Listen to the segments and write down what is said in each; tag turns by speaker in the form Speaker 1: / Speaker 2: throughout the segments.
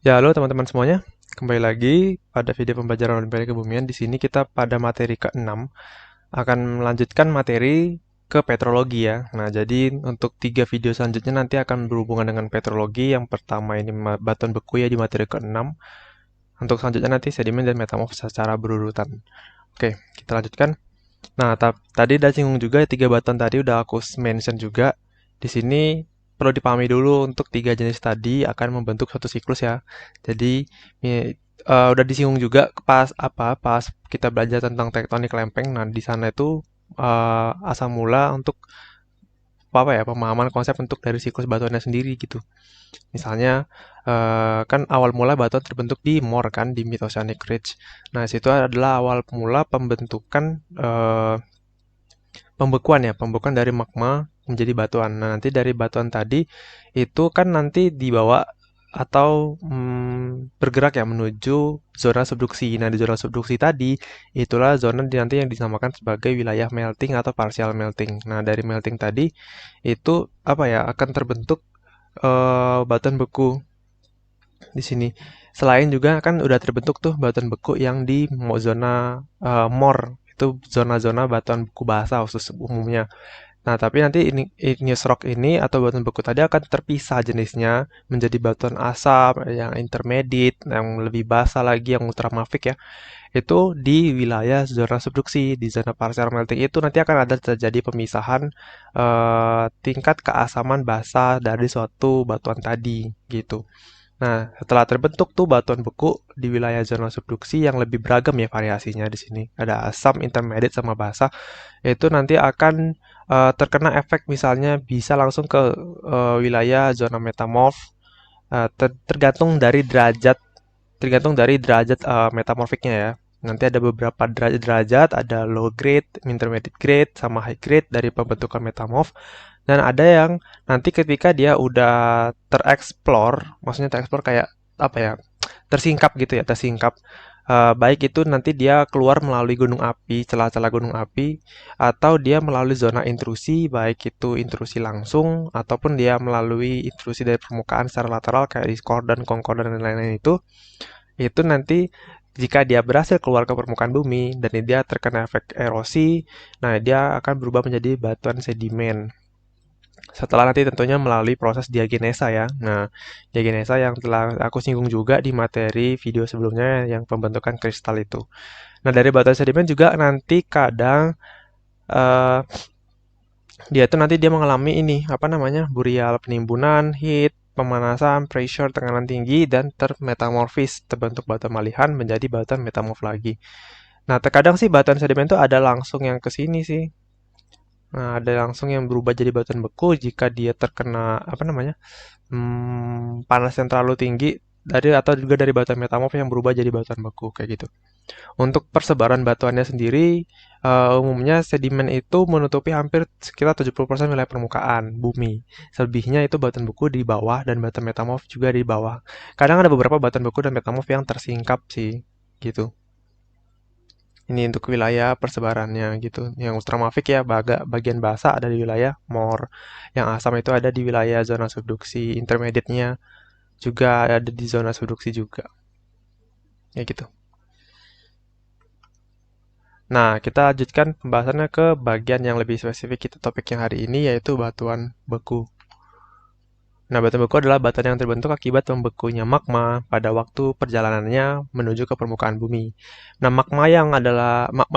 Speaker 1: Ya, halo teman-teman semuanya. Kembali lagi pada video pembelajaran Olimpiade Kebumian. Di sini kita pada materi ke-6 akan melanjutkan materi ke petrologi ya. Nah, jadi untuk 3 video selanjutnya nanti akan berhubungan dengan petrologi. Yang pertama ini batuan beku ya di materi ke-6. Untuk selanjutnya nanti sedimen dan metamorf secara berurutan. Oke, kita lanjutkan. Nah, tadi udah singgung juga 3 batuan tadi udah aku mention juga. Di sini perlu dipahami dulu untuk 3 jenis tadi akan membentuk suatu siklus ya. Jadi udah disinggung juga pas kita belajar tentang tektonik lempeng. Nah, di sana itu asal mula untuk apa ya pemahaman konsep untuk dari siklus batuannya sendiri gitu. Misalnya kan awal mula batuan terbentuk di Moor kan di Mid-Oceanic Ridge. Nah, situ adalah awal mula pembentukan pembekuan dari magma menjadi batuan. Nah, nanti dari batuan tadi itu kan nanti dibawa atau bergerak ya menuju zona subduksi. Nah, di zona subduksi tadi itulah zona nanti yang dinamakan sebagai wilayah melting atau partial melting. Nah, dari melting tadi itu apa ya akan terbentuk batuan beku di sini. Selain juga kan udah terbentuk tuh batuan beku yang di zona Moor itu zona-zona batuan beku basa khusus umumnya. Nah, tapi nanti ini igneous rock ini atau batuan beku tadi akan terpisah jenisnya menjadi batuan asam, yang intermediate, yang lebih basah lagi, yang ultramafic ya. Itu di wilayah zona subduksi, di zona partial melting itu nanti akan ada terjadi pemisahan tingkat keasaman basa dari suatu batuan tadi gitu. Nah, setelah terbentuk tuh batuan beku di wilayah zona subduksi yang lebih beragam ya variasinya di sini. Ada asam, intermediate, sama basa. Itu nanti akan terkena efek misalnya bisa langsung ke wilayah zona metamorf tergantung dari derajat metamorfiknya ya. Nanti ada beberapa derajat, ada low grade, intermediate grade, sama high grade dari pembentukan metamorf. Dan ada yang nanti ketika dia udah tereksplor, maksudnya tereksplor kayak apa ya, tersingkap gitu ya, tersingkap. Baik itu nanti dia keluar melalui gunung api, celah-celah gunung api, atau dia melalui zona intrusi, baik itu intrusi langsung, ataupun dia melalui intrusi dari permukaan secara lateral kayak discordan, konkordan, dan lain-lain itu nanti jika dia berhasil keluar ke permukaan bumi dan dia terkena efek erosi, nah dia akan berubah menjadi batuan sedimen. Setelah nanti tentunya melalui proses diagenesa ya. Nah, diagenesa yang telah aku singgung juga di materi video sebelumnya yang pembentukan kristal itu. Nah, dari batuan sedimen juga nanti kadang eh, dia mengalami ini apa namanya burial penimbunan, heat, pemanasan, pressure, tekanan tinggi dan termetamorfis terbentuk batuan malihan menjadi batuan metamorf lagi. Nah, terkadang sih batuan sedimen itu ada langsung yang ke sini sih. Nah, ada langsung yang berubah jadi batuan beku jika dia terkena apa namanya panas yang terlalu tinggi dari atau juga dari batuan metamorf yang berubah jadi batuan beku kayak gitu. Untuk persebaran batuannya sendiri, umumnya sedimen itu menutupi hampir sekitar 70% wilayah permukaan bumi. Selebihnya itu batuan beku di bawah dan batuan metamorf juga di bawah. Kadang ada beberapa batuan beku dan metamorf yang tersingkap sih, gitu. Ini untuk wilayah persebarannya gitu. Yang ultramafik ya bagian basah ada di wilayah Moor. Yang asam itu ada di wilayah zona subduksi. Intermediate-nya juga ada di zona subduksi juga. Ya gitu. Nah, kita lanjutkan pembahasannya ke bagian yang lebih spesifik kita topik yang hari ini yaitu batuan beku. Nah, batuan beku adalah batuan yang terbentuk akibat membekunya magma pada waktu perjalanannya menuju ke permukaan bumi. Nah, magma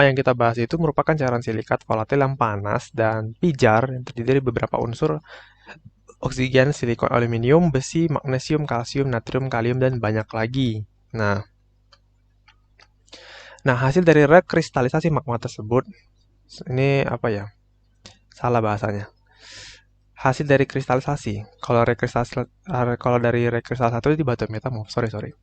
Speaker 1: yang kita bahas itu merupakan cairan silikat volatil yang panas dan pijar yang terdiri dari beberapa unsur oksigen, silikon, aluminium, besi, magnesium, kalsium, natrium, kalium, dan banyak lagi. Nah, hasil dari rekristalisasi magma tersebut ini apa ya? Salah bahasanya. Hasil dari kristalisasi. Kalau dari rekristalisasi itu di batu metamorf. Sorry, sorry.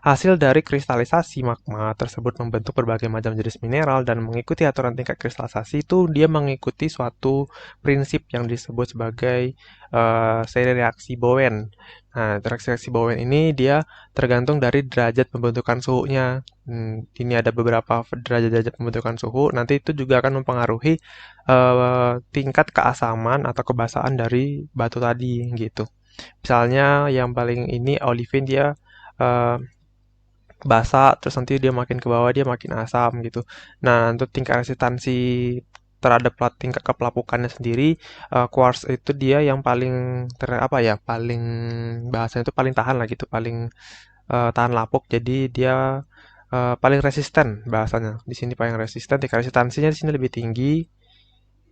Speaker 1: Hasil dari kristalisasi magma tersebut membentuk berbagai macam jenis mineral dan mengikuti aturan tingkat kristalisasi itu dia mengikuti suatu prinsip yang disebut sebagai seri reaksi Bowen. Nah, reaksi Bowen ini dia tergantung dari derajat pembentukan suhunya. Ini ada beberapa derajat-derajat pembentukan suhu. Nanti itu juga akan mempengaruhi tingkat keasaman atau kebasahan dari batu tadi gitu. Misalnya yang paling ini olivin dia eh, basa, terus nanti dia makin ke bawah dia makin asam gitu. Nah, untuk tingkat resistansi terhadap tingkat kepelapukannya sendiri, quartz itu dia yang paling apa ya, paling bahasanya itu paling tahan lah gitu, paling tahan lapuk. Jadi dia paling resisten bahasanya. Di sini paling resisten, tingkat resistansinya di sini lebih tinggi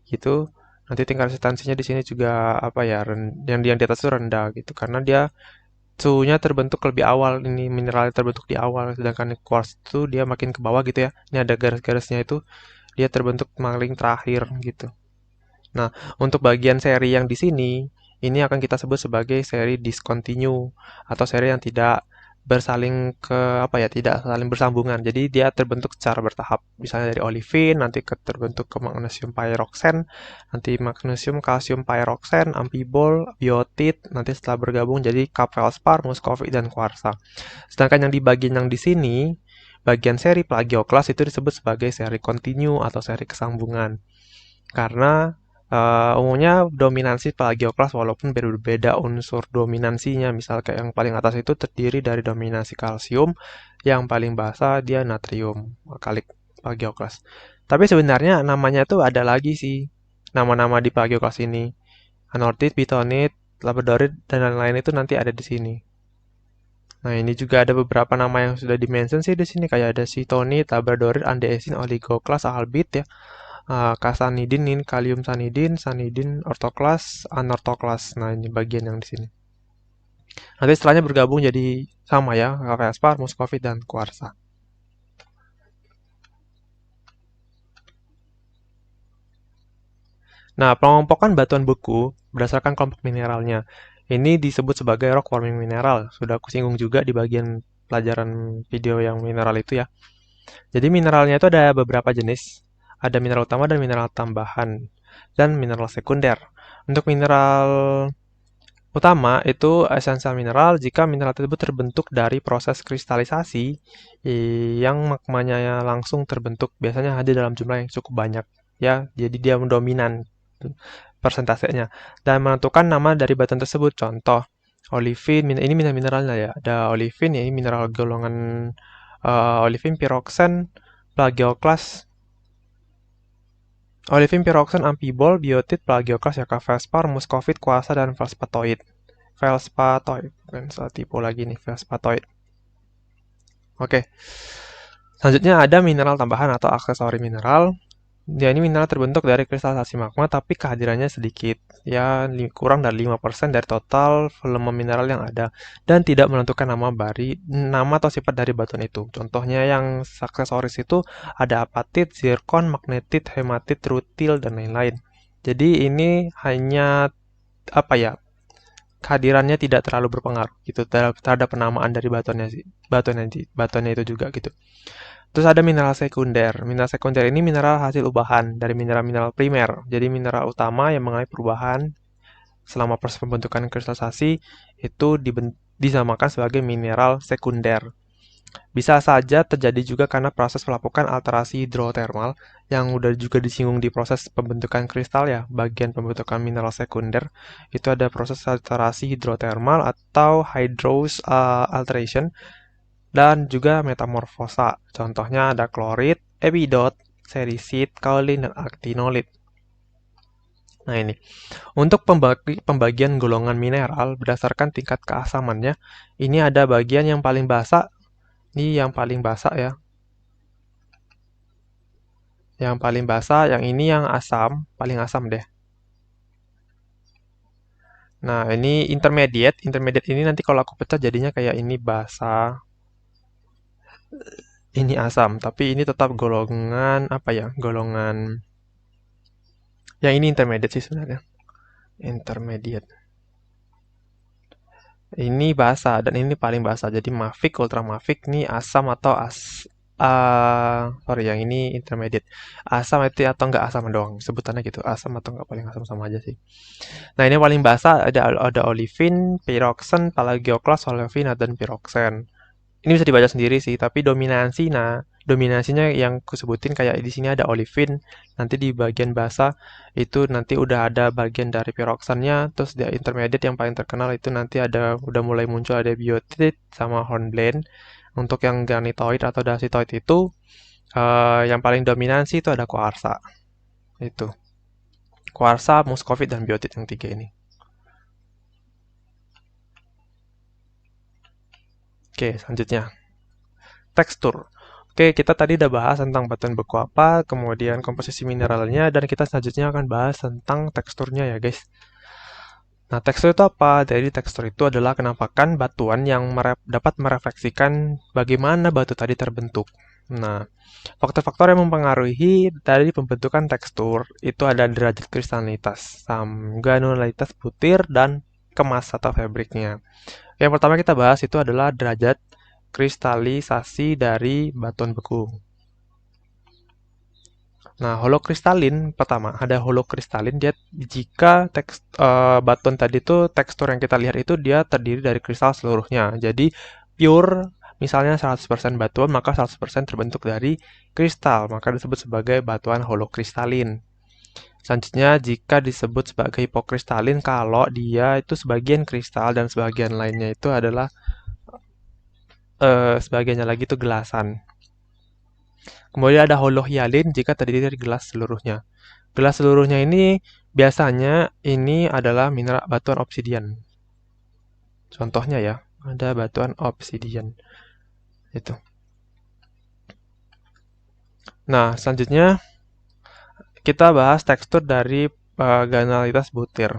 Speaker 1: gitu. Nanti tingkat resistansinya di sini juga apa ya, yang di atas itu rendah gitu, karena dia suhunya terbentuk lebih awal, ini mineralnya terbentuk di awal, sedangkan quartz itu dia makin ke bawah gitu ya. Ini ada garis-garisnya itu, dia terbentuk paling terakhir gitu. Nah, untuk bagian seri yang di sini, ini akan kita sebut sebagai seri discontinue atau seri yang tidak bersaling ke apa ya, tidak saling bersambungan. Jadi dia terbentuk secara bertahap. Misalnya dari olivin nanti terbentuk ke magnesium pyroxene, nanti magnesium kalsium pyroxene, ampibol, biotit, nanti setelah bergabung jadi feldspar, muscovite dan kuarsa. Sedangkan yang di bagian yang di sini, bagian seri plagioklas itu disebut sebagai seri continue atau seri kesambungan. Karena umumnya dominansi plagioklas walaupun berbeda unsur dominansinya. Misal kayak yang paling atas itu terdiri dari dominasi kalsium, yang paling bawah dia natrium kalik plagioklas. Tapi sebenarnya namanya tuh ada lagi sih. Nama-nama di plagioklas ini. Anortit, bitonit, labradorit, dan lain-lain itu nanti ada di sini. Nah, ini juga ada beberapa nama yang sudah dimention sih di sini, kayak ada sitonit, labradorit, andesin, oligoklas, albit ya. Kasanidin, ini kalium sanidin, sanidin, ortoklas, anortoklas. Nah, ini bagian yang di sini. Nanti setelahnya bergabung jadi sama ya, feldspar, muscovite, dan kuarsa. Nah, pengelompokan batuan beku berdasarkan kelompok mineralnya. Ini disebut sebagai rock forming mineral. Sudah aku singgung juga di bagian pelajaran video yang mineral itu ya. Jadi mineralnya itu ada beberapa jenis. Ada mineral utama dan mineral tambahan. Dan mineral sekunder. Untuk mineral utama itu esensial mineral jika mineral tersebut terbentuk dari proses kristalisasi yang magmanya langsung terbentuk. Biasanya ada dalam jumlah yang cukup banyak. Ya, jadi dia mendominan persentasenya. Dan menentukan nama dari batuan tersebut. Contoh, olivin, ini mineralnya ya. Ada olivin, ya ini mineral golongan olivin pyroxene, plagioklas, olivin pyroxene, ampibol, biotit, plagioklas, ya feldspar, muscovite, kuarsa, dan feldspatoid. Feldspatoid, bukan salah tipu lagi nih, feldspatoid. Oke, selanjutnya ada mineral tambahan atau aksesori mineral. Ya, ini mineral terbentuk dari kristalisasi magma, tapi kehadirannya sedikit. Ya, kurang dari 5% dari total volume mineral yang ada. Dan tidak menentukan nama atau sifat dari batuan itu. Contohnya yang aksesoris itu ada apatit, zirkon, magnetit, hematit, rutil, dan lain-lain. Jadi ini hanya apa ya, kehadirannya tidak terlalu berpengaruh gitu terhadap penamaan dari batuannya itu juga gitu. Terus ada mineral sekunder. Mineral sekunder ini mineral hasil ubahan dari mineral-mineral primer. Jadi mineral utama yang mengalami perubahan selama proses pembentukan kristalisasi itu disamakan sebagai mineral sekunder. Bisa saja terjadi juga karena proses pelapukan alterasi hidrotermal yang udah juga disinggung di proses pembentukan kristal ya, bagian pembentukan mineral sekunder. Itu ada proses alterasi hidrotermal atau hydrous alteration dan juga metamorfosa. Contohnya ada klorit, epidot, serisit, kaolin, dan aktinolit. Nah ini, untuk pembagian golongan mineral berdasarkan tingkat keasamannya, ini ada bagian yang paling basa. Ini yang paling basa ya. Yang paling basa, yang ini yang asam, paling asam deh. Nah, ini intermediate. Intermediate ini nanti kalau aku pecah jadinya kayak ini basa, ini asam. Tapi ini tetap golongan apa ya? Golongan yang ini intermediate sih sebenarnya. Intermediate. Ini basa dan ini paling basa. Jadi mafic, ultra mafic ini asam atau sorry yang ini intermediate. Asam itu atau enggak asam doang. Sebutannya gitu. Asam atau enggak paling asam sama aja sih. Nah, ini paling basa ada olivin, pyroxene, palagioklas, olivin dan pyroxene. Ini bisa dibaca sendiri sih, tapi dominansi dominasinya yang kusebutin kayak di sini ada olivin, nanti di bagian basa itu nanti udah ada bagian dari piroksannya, terus di intermediate yang paling terkenal itu nanti udah mulai muncul ada biotit sama hornblende. Untuk yang granitoid atau dacitoid itu yang paling dominasi itu ada kuarsa. Itu. Kuarsa, muskovit, dan biotit yang tiga ini. Oke, selanjutnya. Tekstur. Oke, kita tadi udah bahas tentang batuan beku apa, kemudian komposisi mineralnya, dan kita selanjutnya akan bahas tentang teksturnya ya guys. Nah, tekstur itu apa? Jadi tekstur itu adalah kenampakan batuan yang dapat merefleksikan bagaimana batu tadi terbentuk. Nah, faktor-faktor yang mempengaruhi dari pembentukan tekstur itu ada derajat kristalinitas, granularitas butir, dan kemas atau fabriknya. Yang pertama kita bahas itu adalah derajat kristalisasi dari batuan beku. Nah, holokristalin pertama ada holokristalin dia jika batuan tadi tuh tekstur yang kita lihat itu dia terdiri dari kristal seluruhnya. Jadi pure misalnya 100% batuan maka 100% terbentuk dari kristal, maka disebut sebagai batuan holokristalin. Selanjutnya jika disebut sebagai hipokristalin kalau dia itu sebagian kristal dan sebagian lainnya itu adalah sebagiannya lagi itu gelasan. Kemudian ada holohyalin jika terdiri dari gelas seluruhnya. Gelas seluruhnya ini biasanya ini adalah mineral batuan obsidian. Contohnya ya, ada batuan obsidian. Itu. Nah, selanjutnya kita bahas tekstur dari granularitas butir.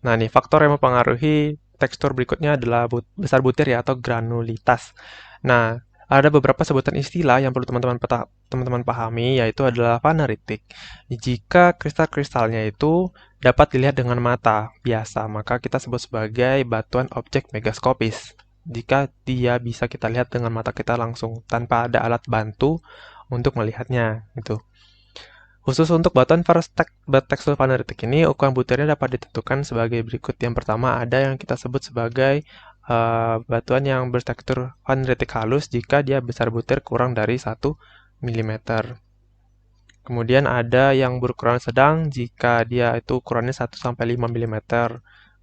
Speaker 1: Nah, nih faktor yang mempengaruhi tekstur berikutnya adalah besar butir ya atau granulitas. Nah, ada beberapa sebutan istilah yang perlu teman-teman pahami yaitu adalah faneritik. Jika kristal-kristalnya itu dapat dilihat dengan mata biasa, maka kita sebut sebagai batuan objek megaskopis. Jika dia bisa kita lihat dengan mata kita langsung tanpa ada alat bantu untuk melihatnya gitu. Khusus untuk batuan bertekstur faneritik ini, ukuran butirnya dapat ditentukan sebagai berikut. Yang pertama ada yang kita sebut sebagai batuan yang bertekstur faneritik halus jika dia besar butir kurang dari 1 mm. Kemudian ada yang berukuran sedang jika dia itu ukurannya 1-5 mm.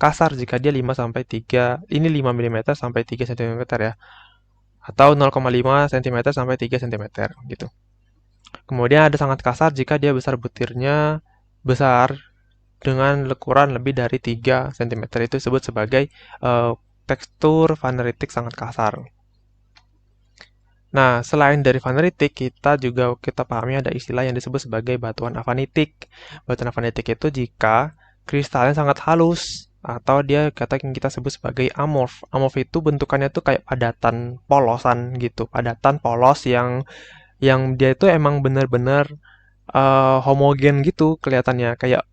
Speaker 1: Kasar jika dia 5-3, ini 5 mm sampai 3 cm ya. Atau 0,5 cm sampai 3 cm gitu. Kemudian ada sangat kasar jika dia besar butirnya besar dengan ukuran lebih dari 3 cm. Itu disebut sebagai tekstur faneritik sangat kasar. Nah, selain dari faneritik, kita pahami ada istilah yang disebut sebagai batuan afanitik. Batuan afanitik itu jika kristalnya sangat halus atau dia kata yang kita sebut sebagai amorf. Amorf itu bentukannya tuh kayak padatan polosan gitu, padatan polos yang dia itu emang bener-bener homogen gitu kelihatannya. Kayak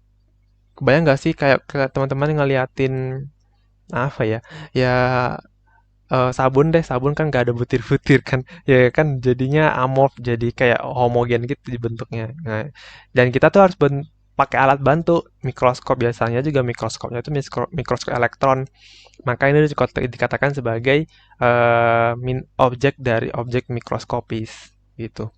Speaker 1: kebayang nggak sih kayak teman-teman ngeliatin apa ya? Ya sabun deh, sabun kan nggak ada butir-butir kan, ya kan jadinya amorf, jadi kayak homogen gitu bentuknya. Nah, dan kita tuh harus pakai alat bantu, mikroskop biasanya juga mikroskopnya itu mikroskop elektron. Maka ini dikatakan sebagai objek dari objek mikroskopis gitu.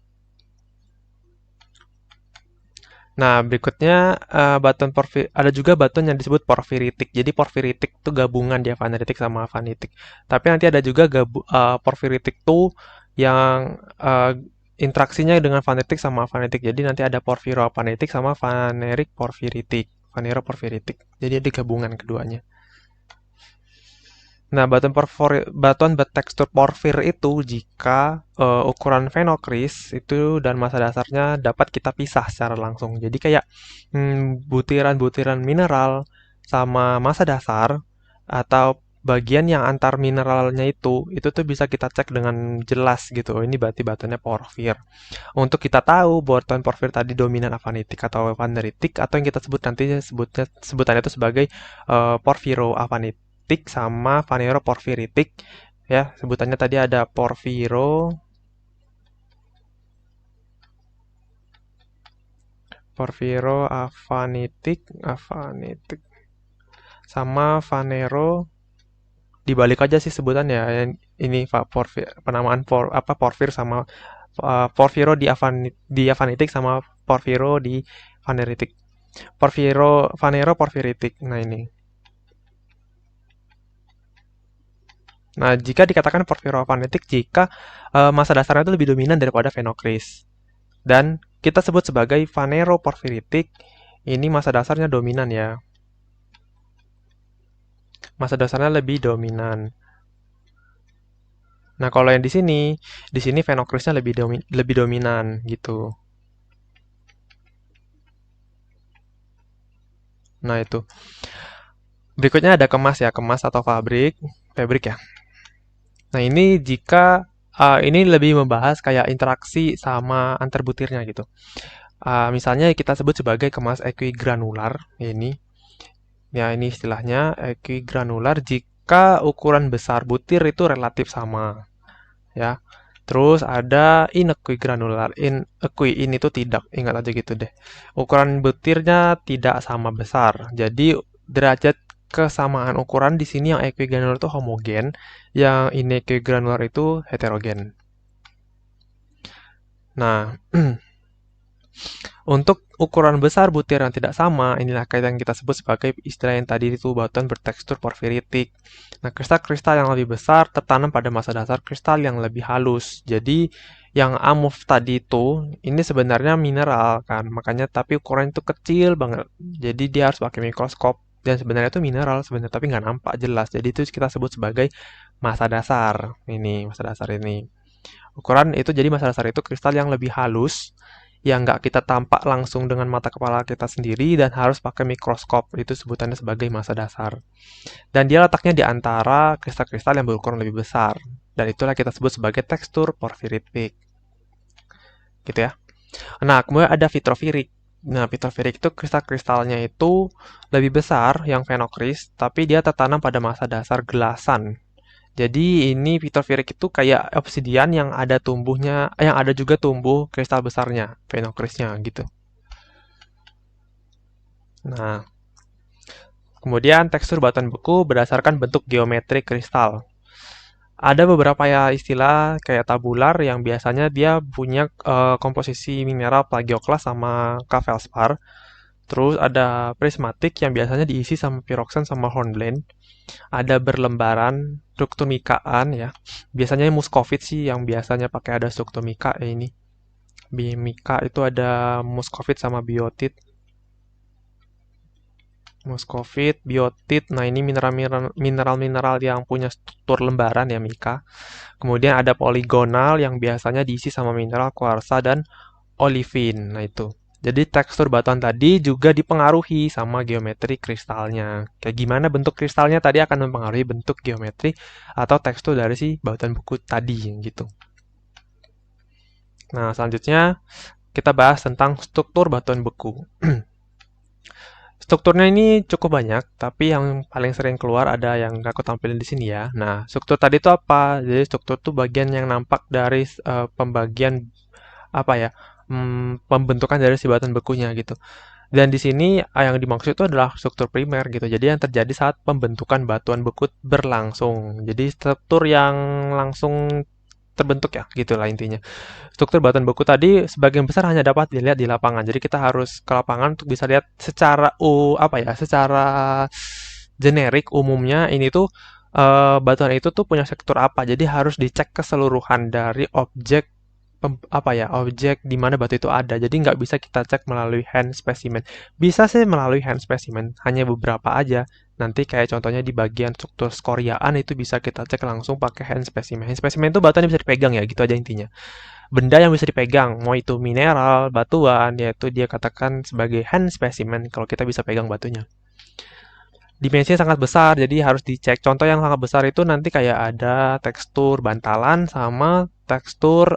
Speaker 1: Nah, berikutnya ada juga batuan yang disebut porfiritik. Jadi porfiritik itu gabungan dia vaneritik sama afanitik. Tapi nanti ada juga porfiritik tuh yang interaksinya dengan vaneritik sama afanitik. Jadi nanti ada porfiroafanitik sama vanerik porfiritik. Vaneroporfiritik. Jadi ada gabungan keduanya. Nah, batuan bertekstur porfir itu jika ukuran fenokris itu dan massa dasarnya dapat kita pisah secara langsung. Jadi kayak butiran-butiran mineral sama massa dasar atau bagian yang antar mineralnya itu tuh bisa kita cek dengan jelas gitu. Oh, ini berarti batuannya porfir. Untuk kita tahu batuan porfir tadi dominan afanitik atau vaneritik atau yang kita sebut nanti sebutannya itu sebagai porfiroafanitik sama vaneroporfiritik ya sebutannya tadi ada porfiroafanitik sama dibalik aja sih sebutannya. Ini penamaan porfir sama porfiro di afanitik sama porfiro di vaneritik. Vanero porfiritik. Nah, ini. Nah, jika dikatakan porfirofanitik jika masa dasarnya itu lebih dominan daripada fenokris. Dan kita sebut sebagai vaneroporfiritik, ini masa dasarnya dominan ya. Masa dasarnya lebih dominan. Nah, kalau yang di sini fenokrisnya lebih dominan gitu. Nah, itu. Berikutnya ada kemas ya, kemas atau fabrik ya. Nah, ini jika ini lebih membahas kayak interaksi sama antar butirnya gitu. Misalnya kita sebut sebagai kemas equigranular ini. Ya, ini istilahnya equigranular jika ukuran besar butir itu relatif sama, ya. Terus ada inequigranular. In itu tidak, ingat aja gitu deh. Ukuran butirnya tidak sama besar. Jadi derajat kesamaan ukuran di sini yang equigranular itu homogen, yang inequigranular itu heterogen. Nah, untuk ukuran besar butir yang tidak sama, inilah yang kita sebut sebagai istilah yang tadi itu batuan bertekstur porfiritik. Nah, kristal-kristal yang lebih besar tertanam pada masa dasar kristal yang lebih halus. Jadi, yang amorf tadi itu, ini sebenarnya mineral kan, makanya tapi ukuran itu kecil banget. Jadi, dia harus pakai mikroskop. Dan sebenarnya itu mineral sebenarnya, tapi nggak nampak jelas. Jadi, itu kita sebut sebagai masa dasar. Ini, masa dasar ini. Ukuran itu jadi masa dasar itu kristal yang lebih halus, yang nggak kita tampak langsung dengan mata kepala kita sendiri dan harus pakai mikroskop. Itu sebutannya sebagai masa dasar. Dan dia letaknya di antara kristal-kristal yang berukuran lebih besar. Dan itulah kita sebut sebagai tekstur porfiritik. Gitu ya. Nah, kemudian ada vitrofirik. Nah, vitrofirik itu kristal-kristalnya itu lebih besar yang fenokris, tapi dia tertanam pada masa dasar gelasan. Jadi ini vitrofirik itu kayak obsidian yang ada tumbuhnya, yang ada juga tumbuh kristal besarnya, fenokrisnya gitu. Nah, kemudian tekstur batuan beku berdasarkan bentuk geometri kristal. Ada beberapa ya istilah kayak tabular yang biasanya dia punya komposisi mineral plagioklas sama K-feldspar. Terus ada prismatik yang biasanya diisi sama piroksan sama hornblende. Ada berlembaran, struktur mikaan ya. Biasanya muskovit sih yang biasanya pakai ada struktur mika ya ini. Mika itu ada muskovit sama biotit. Muskovit, biotit, nah ini mineral-mineral yang punya struktur lembaran ya mika. Kemudian ada poligonal yang biasanya diisi sama mineral kuarsa dan olivin. Nah itu. Jadi tekstur batuan tadi juga dipengaruhi sama geometri kristalnya. Kayak gimana bentuk kristalnya tadi akan mempengaruhi bentuk geometri atau tekstur dari si batuan beku tadi gitu. Nah, selanjutnya kita bahas tentang struktur batuan beku. Strukturnya ini cukup banyak, tapi yang paling sering keluar ada yang aku tampilin di sini ya. Nah, struktur tadi itu apa? Jadi struktur itu bagian yang nampak dari pembagian apa ya? Pembentukan dari si batuan bekunya gitu. Dan di sini yang dimaksud itu adalah struktur primer gitu. Jadi yang terjadi saat pembentukan batuan beku berlangsung. Jadi struktur yang langsung terbentuk ya, gitulah intinya. Struktur batuan beku tadi sebagian besar hanya dapat dilihat di lapangan. Jadi kita harus ke lapangan untuk bisa lihat secara secara generik umumnya ini tuh batuan itu tuh punya struktur apa. Jadi harus dicek keseluruhan dari objek objek di mana batu itu ada. Jadi nggak bisa kita cek melalui hand specimen. Bisa sih melalui hand specimen, hanya beberapa aja. Nanti kayak contohnya di bagian struktur skoriaan itu bisa kita cek langsung pakai hand specimen. Hand specimen itu batuan yang bisa dipegang ya, gitu aja intinya. Benda yang bisa dipegang, mau itu mineral, batuan, yaitu dia katakan sebagai hand specimen kalau kita bisa pegang batunya. Dimensinya sangat besar, jadi harus dicek. Contoh yang sangat besar itu nanti kayak ada tekstur bantalan sama tekstur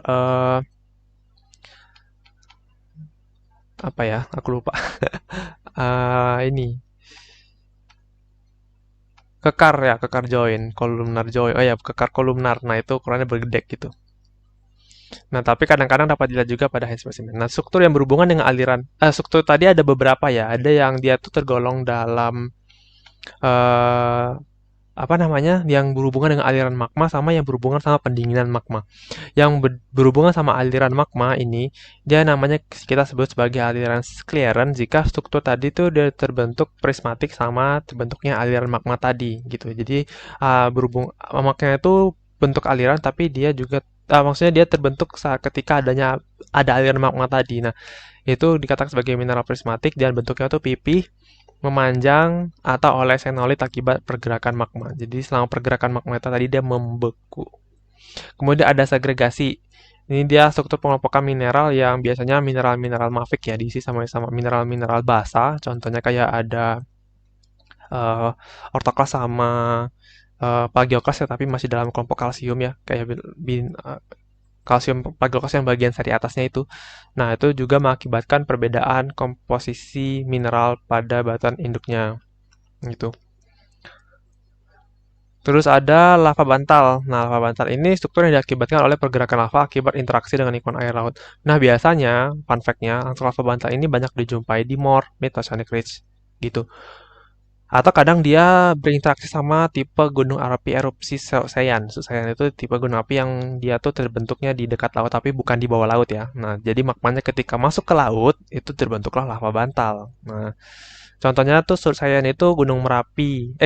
Speaker 1: apa ya? Aku lupa. Ini kekar join, kolumnar join. Oh ya, kekar kolumnar. Nah, itu ukurannya bergedek gitu. Nah, tapi kadang-kadang dapat dilihat juga pada hand specimen. Nah, struktur yang berhubungan dengan aliran, struktur tadi ada beberapa ya. Ada yang dia tuh tergolong dalam eh, apa namanya, yang berhubungan dengan aliran magma sama yang berhubungan sama pendinginan magma. Yang berhubungan sama aliran magma ini, dia namanya kita sebut sebagai aliran clearance jika struktur tadi tuh udah terbentuk prismatik sama terbentuknya aliran magma tadi gitu. Jadi berhubung magma itu bentuk aliran tapi dia juga maksudnya dia terbentuk saat ketika ada aliran magma tadi. Nah, itu dikatakan sebagai mineral prismatik dan bentuknya tuh pipih, memanjang, atau oleh senolit akibat pergerakan magma. Jadi selama pergerakan magma itu tadi dia membeku. Kemudian ada segregasi. Ini dia struktur pengelompokan mineral yang biasanya mineral-mineral mafik ya diisi sama mineral-mineral basa. Contohnya kayak ada uh, ortoklas sama plagioklas ya, tapi masih dalam kelompok kalsium ya, kayak kalsium plagioklas yang bagian seri atasnya itu. Nah, itu juga mengakibatkan perbedaan komposisi mineral pada batuan induknya gitu. Terus ada lava bantal. Nah, lava bantal ini struktur yang diakibatkan oleh pergerakan lava akibat interaksi dengan lingkungan air laut. Nah, biasanya, fun fact-nya, langsung lava bantal ini banyak dijumpai di Moor, Mid-Oceanic Ridge, gitu. Atau kadang dia berinteraksi sama tipe gunung api erupsi Susayan. Susayan itu tipe gunung api yang dia tuh terbentuknya di dekat laut tapi bukan di bawah laut ya. Nah, jadi magmanya ketika masuk ke laut, itu terbentuklah lava bantal. Nah, contohnya tuh Sursayan itu Gunung Merapi.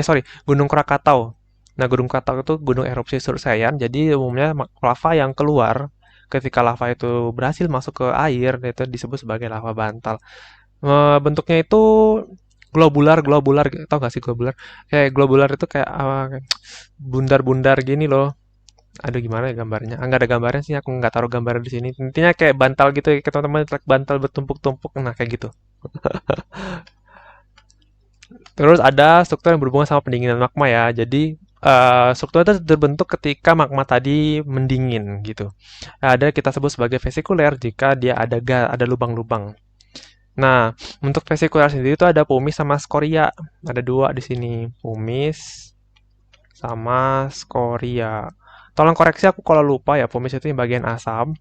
Speaker 1: Gunung Krakatau. Nah, Gunung Krakatau itu gunung erupsi Sursayan. Jadi umumnya lava yang keluar ketika lava itu berhasil masuk ke air itu disebut sebagai lava bantal. Bentuknya itu globular, globular, tau gak sih globular? Kayak globular itu kayak bundar-bundar gini loh. Aduh gimana ya gambarnya? Nggak ada gambarnya sih, aku nggak taruh gambar di sini. Intinya kayak bantal gitu, ya, kayak teman-teman like bantal bertumpuk-tumpuk, nah kayak gitu. Terus ada struktur yang berhubungan sama pendinginan magma ya. Jadi struktur itu terbentuk ketika magma tadi mendingin gitu. Ada kita sebut sebagai vesikuler jika dia ada lubang-lubang. Nah, untuk vesikuler sendiri itu ada pumice sama skoria. Ada dua di sini, pumice sama skoria. Tolong koreksi aku kalau lupa ya, pumice itu yang bagian asam,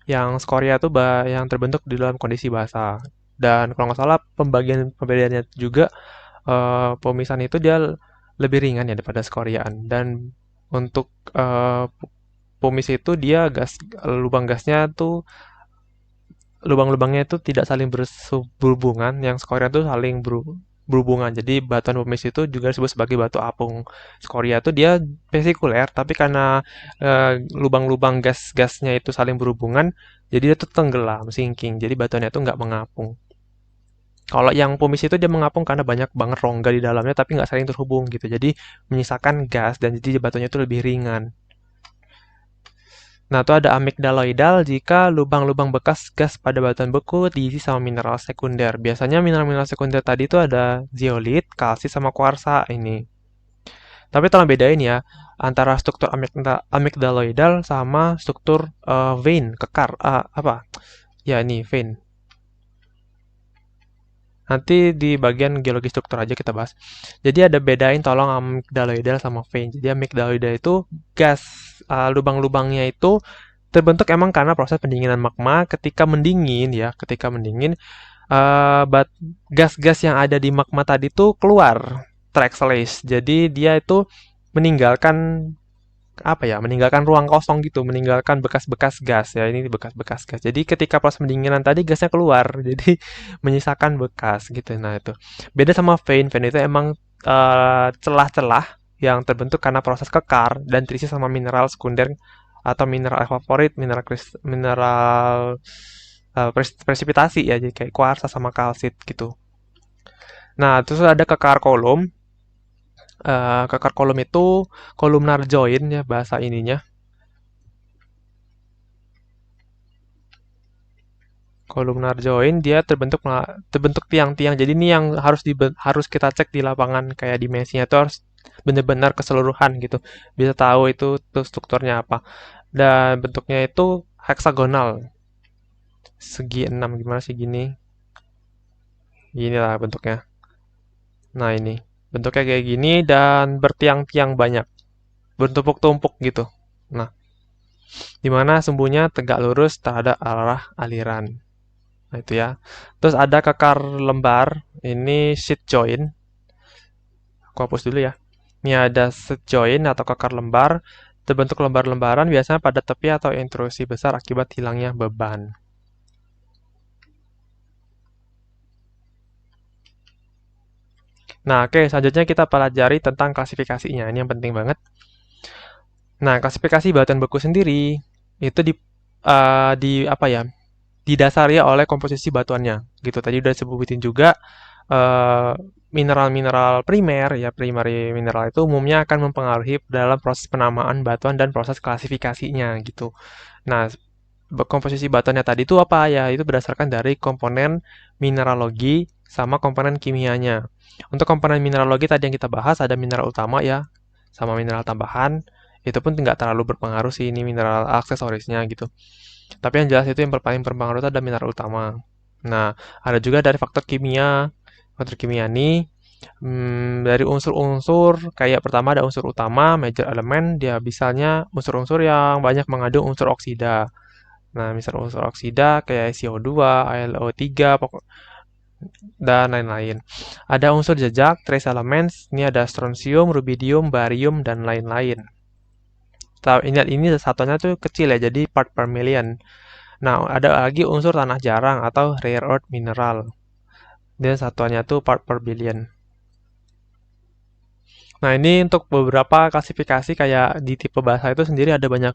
Speaker 1: yang skoria itu yang terbentuk di dalam kondisi basah. Dan kalau nggak salah pembagiannya juga pemisahan itu dia lebih ringan ya daripada skoriaan. Dan untuk pumice itu dia lubang gasnya tuh lubang-lubangnya itu tidak saling berhubungan, yang skoria itu saling berhubungan. Jadi batuan pumice itu juga disebut sebagai batu apung. Skoria itu dia vesikuler, tapi karena lubang-lubang gas-gasnya itu saling berhubungan, jadi dia tuh tenggelam, sinking. Jadi batuannya itu nggak mengapung. Kalau yang pumice itu dia mengapung karena banyak banget rongga di dalamnya, tapi nggak saling terhubung gitu. Jadi menyisakan gas dan jadi batuannya itu lebih ringan. Nah, itu ada amigdaloidal jika lubang-lubang bekas gas pada batuan beku diisi sama mineral sekunder. Biasanya mineral-mineral sekunder tadi itu ada zeolit, kalsit, sama kuarsa ini. Tapi tolong bedain ya antara struktur amigdaloidal sama struktur vein, kekar. Apa? Ya, ini vein. Nanti di bagian geologi struktur aja kita bahas. Jadi ada bedain tolong amigdaloidal sama vein. Jadi amigdaloidal itu gas, lubang-lubangnya itu terbentuk emang karena proses pendinginan magma ketika mendingin ya, ketika mendingin eh, bat- gas-gas yang ada di magma tadi tuh keluar terexhalase. Jadi dia itu meninggalkan apa ya, meninggalkan ruang kosong gitu, meninggalkan bekas-bekas gas ya, ini bekas-bekas gas. Jadi ketika proses pendinginan tadi gasnya keluar, jadi menyisakan bekas gitu. Nah itu beda sama vein. Vein itu emang celah-celah yang terbentuk karena proses kekar dan terisi sama mineral sekunder atau mineral evaporate, mineral presipitasi ya, jadi kayak kuarsa sama kalsit gitu. Nah, terus ada kekar kolom. Kekar kolom itu columnar joint ya bahasa ininya. Columnar joint dia terbentuk tiang-tiang. Jadi ini yang harus kita cek di lapangan kayak dimensinya itu harus benar-benar keseluruhan gitu. Bisa tahu itu tuh strukturnya apa. Dan bentuknya itu heksagonal. Segi 6 gimana sih gini? Gini lah bentuknya. Nah, ini. Bentuknya kayak gini dan bertiang-tiang banyak. Bertumpuk-tumpuk gitu. Nah, di mana sumbunya tegak lurus terhadap arah aliran. Nah, itu ya. Terus ada kekar lembar. Ini sheet joint. Aku hapus dulu ya. Ini ada set join atau kekar lembar. Terbentuk lembar-lembaran biasanya pada tepi atau intrusi besar akibat hilangnya beban. Nah, oke, selanjutnya kita pelajari tentang klasifikasinya. Ini yang penting banget. Nah, klasifikasi batuan beku sendiri itu di apa ya? Didasari oleh komposisi batuannya. Gitu. Tadi udah disebutin juga eh, mineral-mineral primer ya, primary mineral itu umumnya akan mempengaruhi dalam proses penamaan batuan dan proses klasifikasinya gitu. Nah, komposisi batuannya tadi itu apa ya? Itu berdasarkan dari komponen mineralogi sama komponen kimianya. Untuk komponen mineralogi tadi yang kita bahas ada mineral utama ya, sama mineral tambahan. Itu pun nggak terlalu berpengaruh sih ini mineral aksesorisnya gitu. Tapi yang jelas itu yang paling berpengaruh itu ada mineral utama. Nah, ada juga dari faktor kimia. Faktor kimia nih dari unsur-unsur kayak pertama ada unsur utama, major element, dia misalnya unsur-unsur yang banyak mengandung unsur oksida. Nah, misal unsur oksida kayak CO2, AlO3, dan lain-lain. Ada unsur jejak, trace elements, ini ada strontium, rubidium, barium, dan lain-lain. Ini satunya tuh kecil ya, jadi part per million. Nah, ada lagi unsur tanah jarang atau rare earth mineral. Dan satuannya tuh part per billion. Nah, ini untuk beberapa klasifikasi kayak di tipe basa itu sendiri ada banyak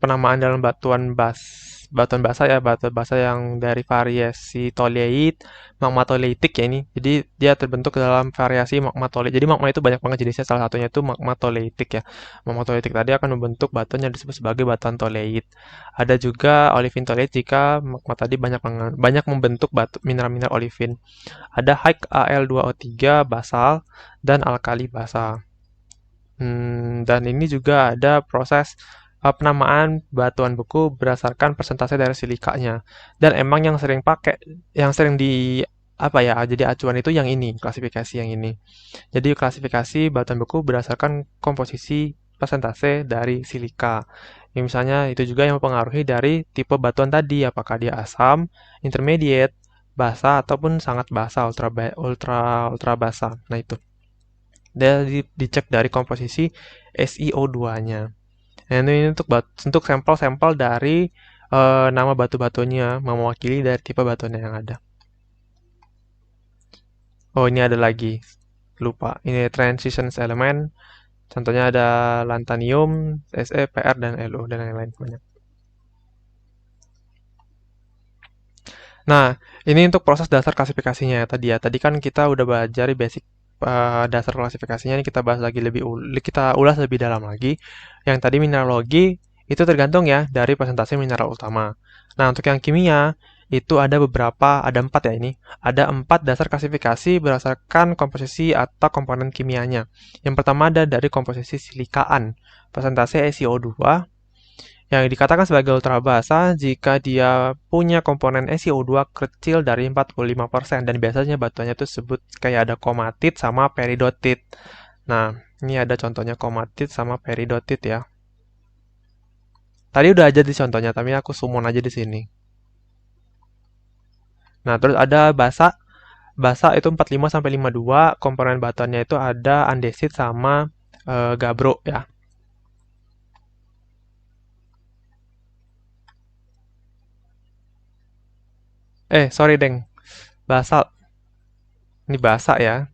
Speaker 1: penamaan dalam batuan basa ya, batuan basa yang dari variasi toleite, magma toleitik ya ini. Jadi dia terbentuk dalam variasi magma toleitik. Jadi magma itu banyak banget jenisnya, salah satunya itu magma toleitik ya. Magma toleitik tadi akan membentuk batuan yang disebut sebagai batuan toleit. Ada juga olivin toleit jika magma tadi banyak membentuk batu mineral-mineral olivin. Ada high Al2O3 basal dan alkali basa. Dan ini juga ada proses penamaan batuan beku berdasarkan persentase dari silikanya. Dan emang yang sering di apa ya, jadi acuan itu yang ini, klasifikasi yang ini. Jadi klasifikasi batuan beku berdasarkan komposisi persentase dari silika. Yang misalnya itu juga yang mempengaruhi dari tipe batuan tadi, apakah dia asam, intermediate, basa ataupun sangat basa, ultra basa. Nah itu. Dia dicek dari komposisi SiO2-nya. Nah, ini untuk sampel-sampel dari nama batu-batunya mewakili dari tipe batunya yang ada. Oh, ini ada lagi. Lupa. Ini transition element. Contohnya ada lantanium, Se, Pr, dan Lu, dan lain-lain banyak. Nah, ini untuk proses dasar klasifikasinya ya tadi ya. Tadi kan kita udah belajar basic dasar klasifikasinya, ini kita bahas lagi kita ulas lebih dalam lagi. Yang tadi mineralogi itu tergantung ya dari presentasi mineral utama. Nah, untuk yang kimia itu ada empat ya ini. Ada 4 dasar klasifikasi berdasarkan komposisi atau komponen kimianya. Yang pertama ada dari komposisi silikaan, presentasi SiO2, yang dikatakan sebagai ultra basa jika dia punya komponen SiO2 kecil dari 45% dan biasanya batuannya itu sebut kayak ada komatit sama peridotit. Nah, ini ada contohnya komatit sama peridotit ya. Tadi udah aja di contohnya, tapi aku summon aja di sini. Nah, terus ada basa. Basa itu 45 sampai 52, komponen batuannya itu ada andesit sama gabro ya. Sorry, Deng. Basal. Ini basa ya.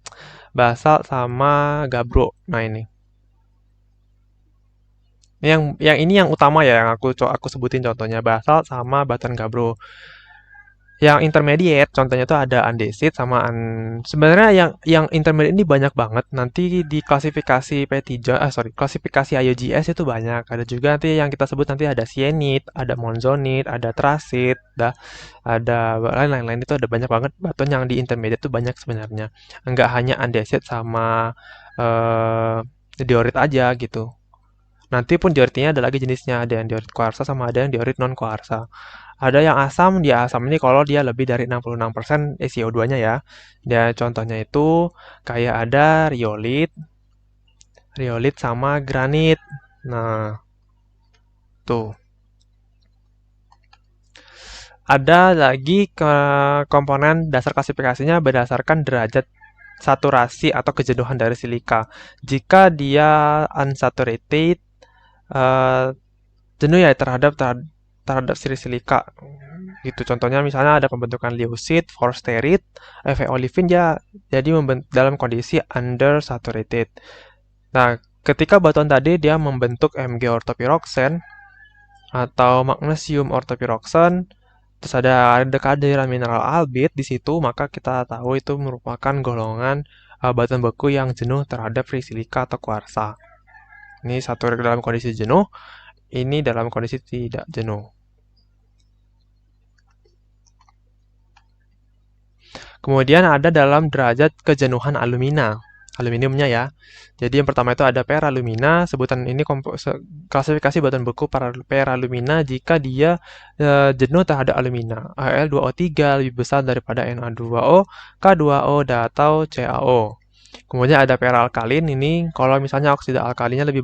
Speaker 1: Basal sama gabro. Nah, ini. Yang ini yang utama ya, yang aku sebutin contohnya basal sama batuan gabro. Yang intermediate contohnya tuh ada andesit sama sebenarnya yang intermediate ini banyak banget. Nanti di klasifikasi P3, klasifikasi IUGS itu banyak. Ada juga nanti yang kita sebut nanti ada cyanide, ada monzonite, ada trasit, ada lain-lain itu ada banyak banget batuan yang di intermediate itu banyak sebenarnya. Enggak hanya andesit sama eh diorit aja gitu. Nanti pun dioritnya ada lagi jenisnya, ada yang diorit kuarsa sama ada yang diorit non kuarsa. Ada yang asam, dia asam ini kalau dia lebih dari 66% SiO2-nya ya. Dan contohnya itu kayak ada riolit sama granit. Nah, tuh. Ada lagi ke komponen dasar klasifikasinya berdasarkan derajat saturasi atau kejenuhan dari silika. Jika dia unsaturated, eh, jenuh ya terhadap silika. Gitu. Contohnya misalnya ada pembentukan leucid, forsterit, olefin ya jadi dalam kondisi undersaturated. Nah, ketika batuan tadi dia membentuk Mg ortopyroxene atau magnesium ortopyroxene, terus ada kehadiran mineral albit di situ, maka kita tahu itu merupakan golongan batuan beku yang jenuh terhadap free silika atau kuarsa. Ini satu dalam kondisi jenuh, ini dalam kondisi tidak jenuh. Kemudian ada dalam derajat kejenuhan aluminiumnya ya. Jadi yang pertama itu ada peralumina, sebutan ini klasifikasi batuan beku peralumina jika dia jenuh terhadap alumina. Al2O3 lebih besar daripada Na2O, K2O, atau CaO. Kemudian ada peralkalin ini kalau misalnya oksida alkalinya lebih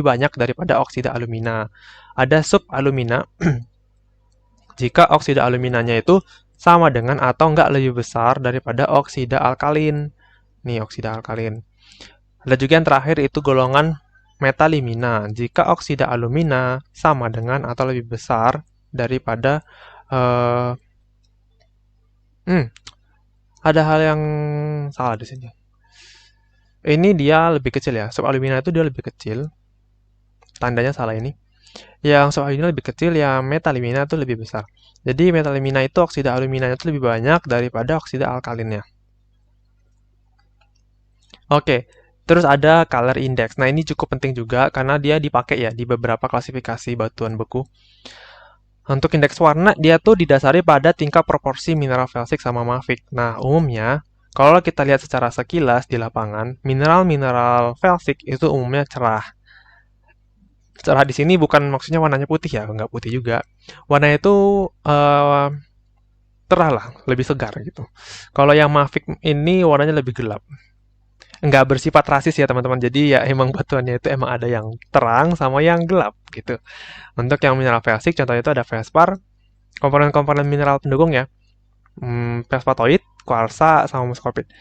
Speaker 1: banyak daripada oksida alumina. Ada subalumina jika oksida aluminanya itu sama dengan atau enggak lebih besar daripada oksida alkalin. Nih, oksida alkalin. Ada juga yang terakhir itu golongan metalimina. Jika oksida alumina sama dengan atau lebih besar daripada ada hal yang salah di sini. Ini dia lebih kecil ya. Subalumina itu dia lebih kecil. Tandanya salah ini. Yang subalumina lebih kecil, yang metalimina itu lebih besar. Jadi metalimina itu oksida aluminanya itu lebih banyak daripada oksida alkalinnya. Oke, terus ada color index. Nah, ini cukup penting juga karena dia dipakai ya di beberapa klasifikasi batuan beku. Untuk indeks warna, dia tuh didasari pada tingkat proporsi mineral felsik sama mafik. Nah, umumnya, kalau kita lihat secara sekilas di lapangan, mineral-mineral felsik itu umumnya cerah. Cerah di sini bukan maksudnya warnanya putih ya, nggak putih juga. Warnanya itu cerah lah, lebih segar gitu. Kalau yang mafik ini warnanya lebih gelap. Nggak bersifat rasis ya teman-teman. Jadi ya emang batuannya itu emang ada yang terang sama yang gelap gitu. Untuk yang mineral felsik contohnya itu ada felspar, komponen-komponen mineral pendukung ya. Felspatoid, kuarsa, sama muscovite.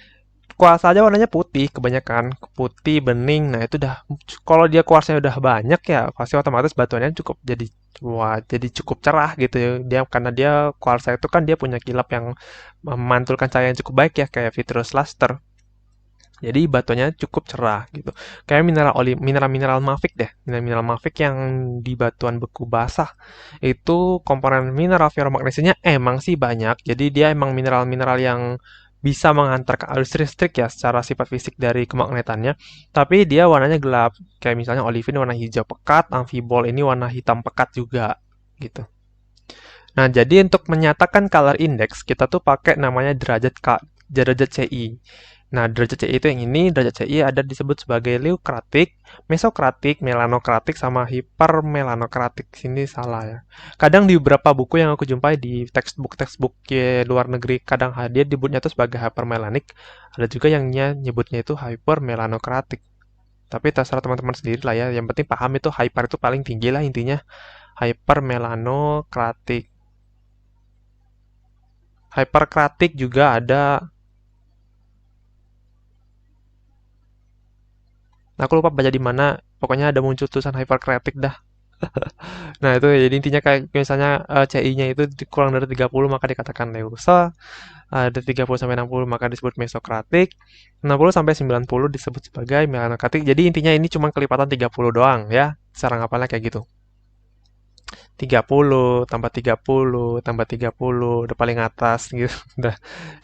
Speaker 1: Kuarsa aja warnanya putih kebanyakan, putih bening. Nah, itu udah kalau dia kuarsanya udah banyak ya pasti otomatis batuannya cukup jadi cukup cerah gitu ya. Dia karena dia kuarsa itu kan dia punya kilap yang memantulkan cahaya yang cukup baik ya kayak vitreous luster. Jadi batuannya cukup cerah gitu. Kayak mineral mafik deh. Mineral mafik yang di batuan beku basah. Itu komponen mineral ferromagnesiumnya emang sih banyak. Jadi dia emang mineral-mineral yang bisa menghantarkan arus listrik ya secara sifat fisik dari kemagnetannya. Tapi dia warnanya gelap. Kayak misalnya olivin warna hijau pekat, amphibol ini warna hitam pekat juga gitu. Nah, jadi untuk menyatakan color index, kita tuh pakai namanya derajat CI. Nah, derajat CI itu yang ini, derajat CI ada disebut sebagai leukratik, mesokratik, melanokratik, sama hipermelanokratik. Sini salah ya. Kadang di beberapa buku yang aku jumpai di textbook luar negeri, kadang dia disebutnya itu sebagai hypermelanic. Ada juga yang nyebutnya itu hypermelanokratik. Tapi terserah teman-teman sendiri lah ya. Yang penting paham itu hyper itu paling tinggi lah intinya. Hypermelanokratik. Hyperkratik juga ada. Nah, aku lupa baca di mana. Pokoknya ada muncul tulisan hyperkratik dah. Nah, itu jadi intinya kayak misalnya CI-nya itu kurang dari 30 maka dikatakan leusa. Ada 30 sampai 60 maka disebut mesokratik. 60 sampai 90 disebut sebagai melanokratik. Jadi intinya ini cuma kelipatan 30 doang ya. Cara ngapalnya kayak gitu. 30 tambah 30 tambah 30 udah paling atas gitu. Udah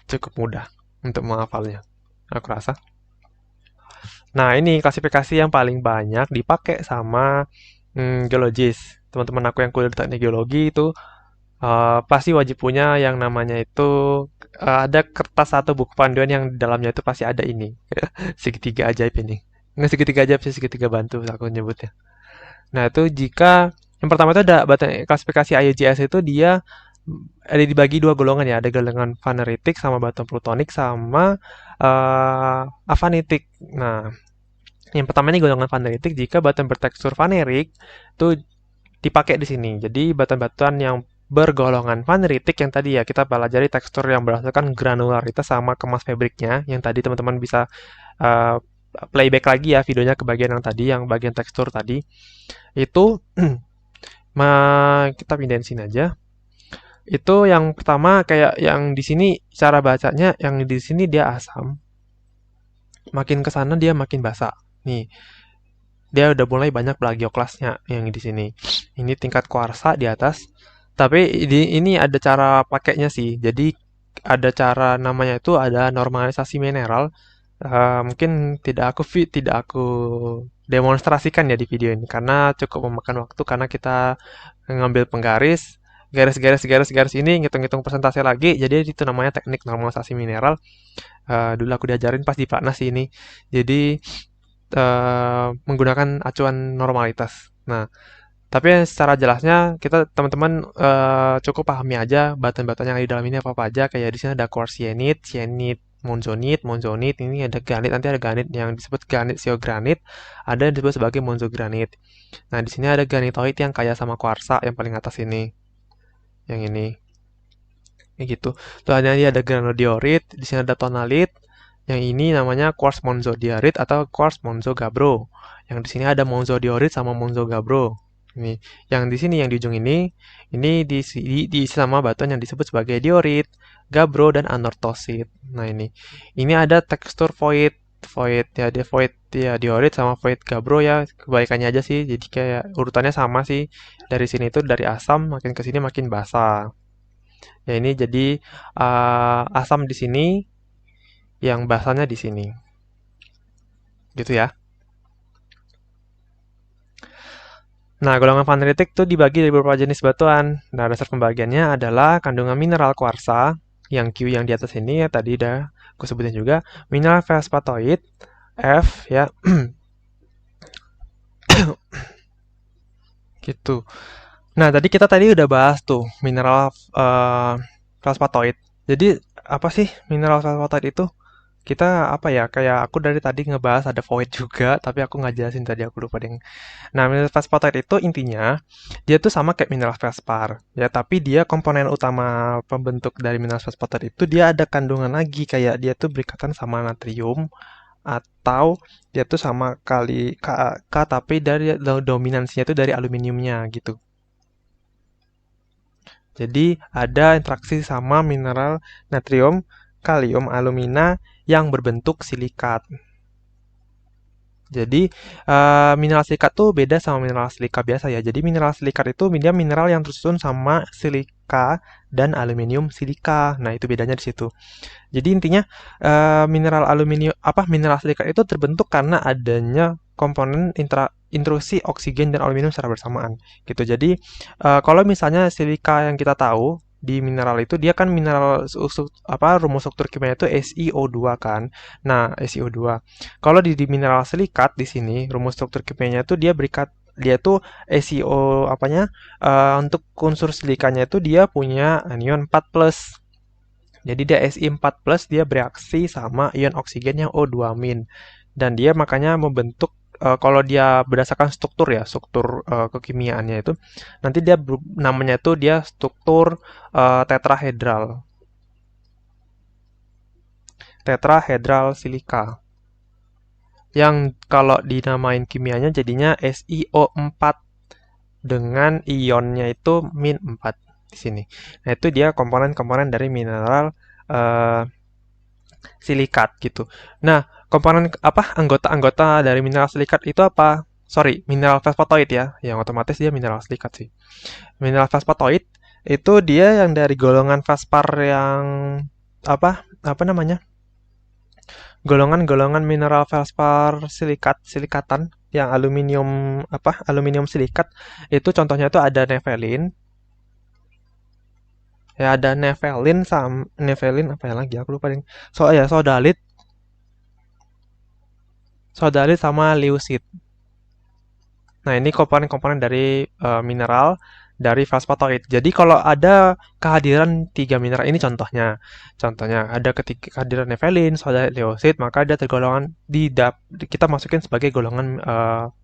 Speaker 1: cukup mudah untuk menghafalnya. Aku rasa. Nah, ini klasifikasi yang paling banyak dipakai sama geologis. Teman-teman aku yang kuliah di teknik geologi itu pasti wajib punya yang namanya itu ada kertas satu buku panduan yang di dalamnya itu pasti ada ini. Segitiga ajaib ini. Nggak segitiga ajaib sih, segitiga bantu aku nyebutnya. Nah, itu jika yang pertama itu ada klasifikasi IUGS itu dia ada dibagi dua golongan ya, ada golongan vaneritik sama batuan plutonik sama avanitik. Nah, yang pertama ini golongan vaneritik jika batuan bertekstur vanerik itu dipakai di sini. Jadi batuan-batuan yang bergolongan vaneritik yang tadi ya kita pelajari tekstur yang berdasarkan granularitas sama kemas fabriknya yang tadi teman-teman bisa uh, playback lagi ya videonya ke bagian yang tadi yang bagian tekstur tadi itu kita pindahin sini aja. Itu yang pertama kayak yang di sini cara bacanya yang di sini dia asam, makin ke sana dia makin basa. Nih, dia udah mulai banyak plagioklasnya yang di sini. Ini tingkat kuarsa di atas. Tapi ini ada cara pakainya sih. Jadi ada cara namanya itu ada normalisasi mineral. Mungkin tidak aku demonstrasikan ya di video ini karena cukup memakan waktu karena kita ngambil penggaris garis ini ngitung-ngitung persentase lagi jadi itu namanya teknik normalisasi mineral. Dulu aku diajarin pas di Platnas ini jadi menggunakan acuan normalitas. Nah, tapi secara jelasnya kita teman-teman cukup pahami aja batan-batan yang ada di dalam ini apa-apa aja. Kayak di sini ada quartzianit, sienit, monzonit. Ini ada granit, nanti ada granit yang disebut granit siogranit, ada yang disebut sebagai monzogranit. Nah, di sini ada granitoid yang kaya sama kuarsa yang paling atas ini. Yang ini. Kayak gitu. Tuh ada granodiorit, di sini ada tonalit. Yang ini namanya quartz monzodiorit atau quartz monzogabro. Yang di sini ada monzodiorit sama monzogabro. Ini, yang di sini yang di ujung ini diisi sama batuan yang disebut sebagai diorit, gabro dan anortosit. Nah ini ada tekstur void ya dia void ya diorit sama void gabro ya kebalikannya aja sih. Jadi kayak urutannya sama sih. Dari sini itu dari asam makin ke sini makin basah. Ya ini jadi asam di sini, yang basahnya di sini. Gitu ya. Nah, golongan vaneritik itu dibagi dari beberapa jenis batuan. Nah, dasar pembagiannya adalah kandungan mineral kuarsa, yang Q yang di atas ini ya tadi udah aku sebutin juga, mineral felspatoid, F ya, gitu. Nah, tadi udah bahas tuh mineral felspatoid. Jadi apa sih mineral felspatoid itu? Kita apa ya? Kayak aku dari tadi ngebahas ada void juga, tapi aku nggak jelasin tadi aku lupa deh. Nah, mineral felspatite itu intinya dia tuh sama kayak mineral felspar, ya, tapi dia komponen utama pembentuk dari mineral felspatite itu dia ada kandungan lagi kayak dia tuh berikatan sama natrium atau dia tuh sama kali K tapi dari dominansinya itu dari aluminiumnya gitu. Jadi ada interaksi sama mineral natrium, kalium, alumina yang berbentuk silikat. Jadi, mineral silikat tuh beda sama mineral silika biasa ya. Jadi mineral silikat itu dia mineral yang tersusun sama silika dan aluminium silika. Nah, itu bedanya di situ. Jadi intinya mineral aluminium mineral silikat itu terbentuk karena adanya komponen intrusi oksigen dan aluminium secara bersamaan gitu. Jadi kalau misalnya silika yang kita tahu di mineral itu dia kan mineral rumus struktur kimia itu SiO2 kan. Nah, SiO2. Kalau di mineral silikat di sini rumus struktur kimianya itu dia tuh SiO untuk unsur silikanya itu dia punya anion 4+. Jadi dia Si4+, dia bereaksi sama ion oksigen yang O2-. Dan dia makanya membentuk, kalau dia berdasarkan struktur ya, struktur kekimiaannya itu, nanti dia namanya itu dia struktur tetrahedral. Tetrahedral silika. Yang kalau dinamain kimianya jadinya SiO4 dengan ionnya itu -4 di sini. Nah, itu dia komponen-komponen dari mineral eh, silikat gitu. Nah, komponen anggota-anggota dari mineral silikat itu apa? Sorry, mineral fosfatoid ya, yang otomatis dia mineral silikat sih. Mineral fosfatoid itu dia yang dari golongan fosfar yang apa namanya? Golongan-golongan mineral felspar silikatan yang aluminium silikat itu contohnya itu ada nefelin, ya ada nefelin apa ya lagi aku lupa deh. Sodalit sama leucit. Nah, ini komponen-komponen dari mineral dari felspatoid. Jadi kalau ada kehadiran tiga mineral ini contohnya ada ketika kehadiran nephelin, soda, leosit, maka dia tergolongan kita masukin sebagai golongan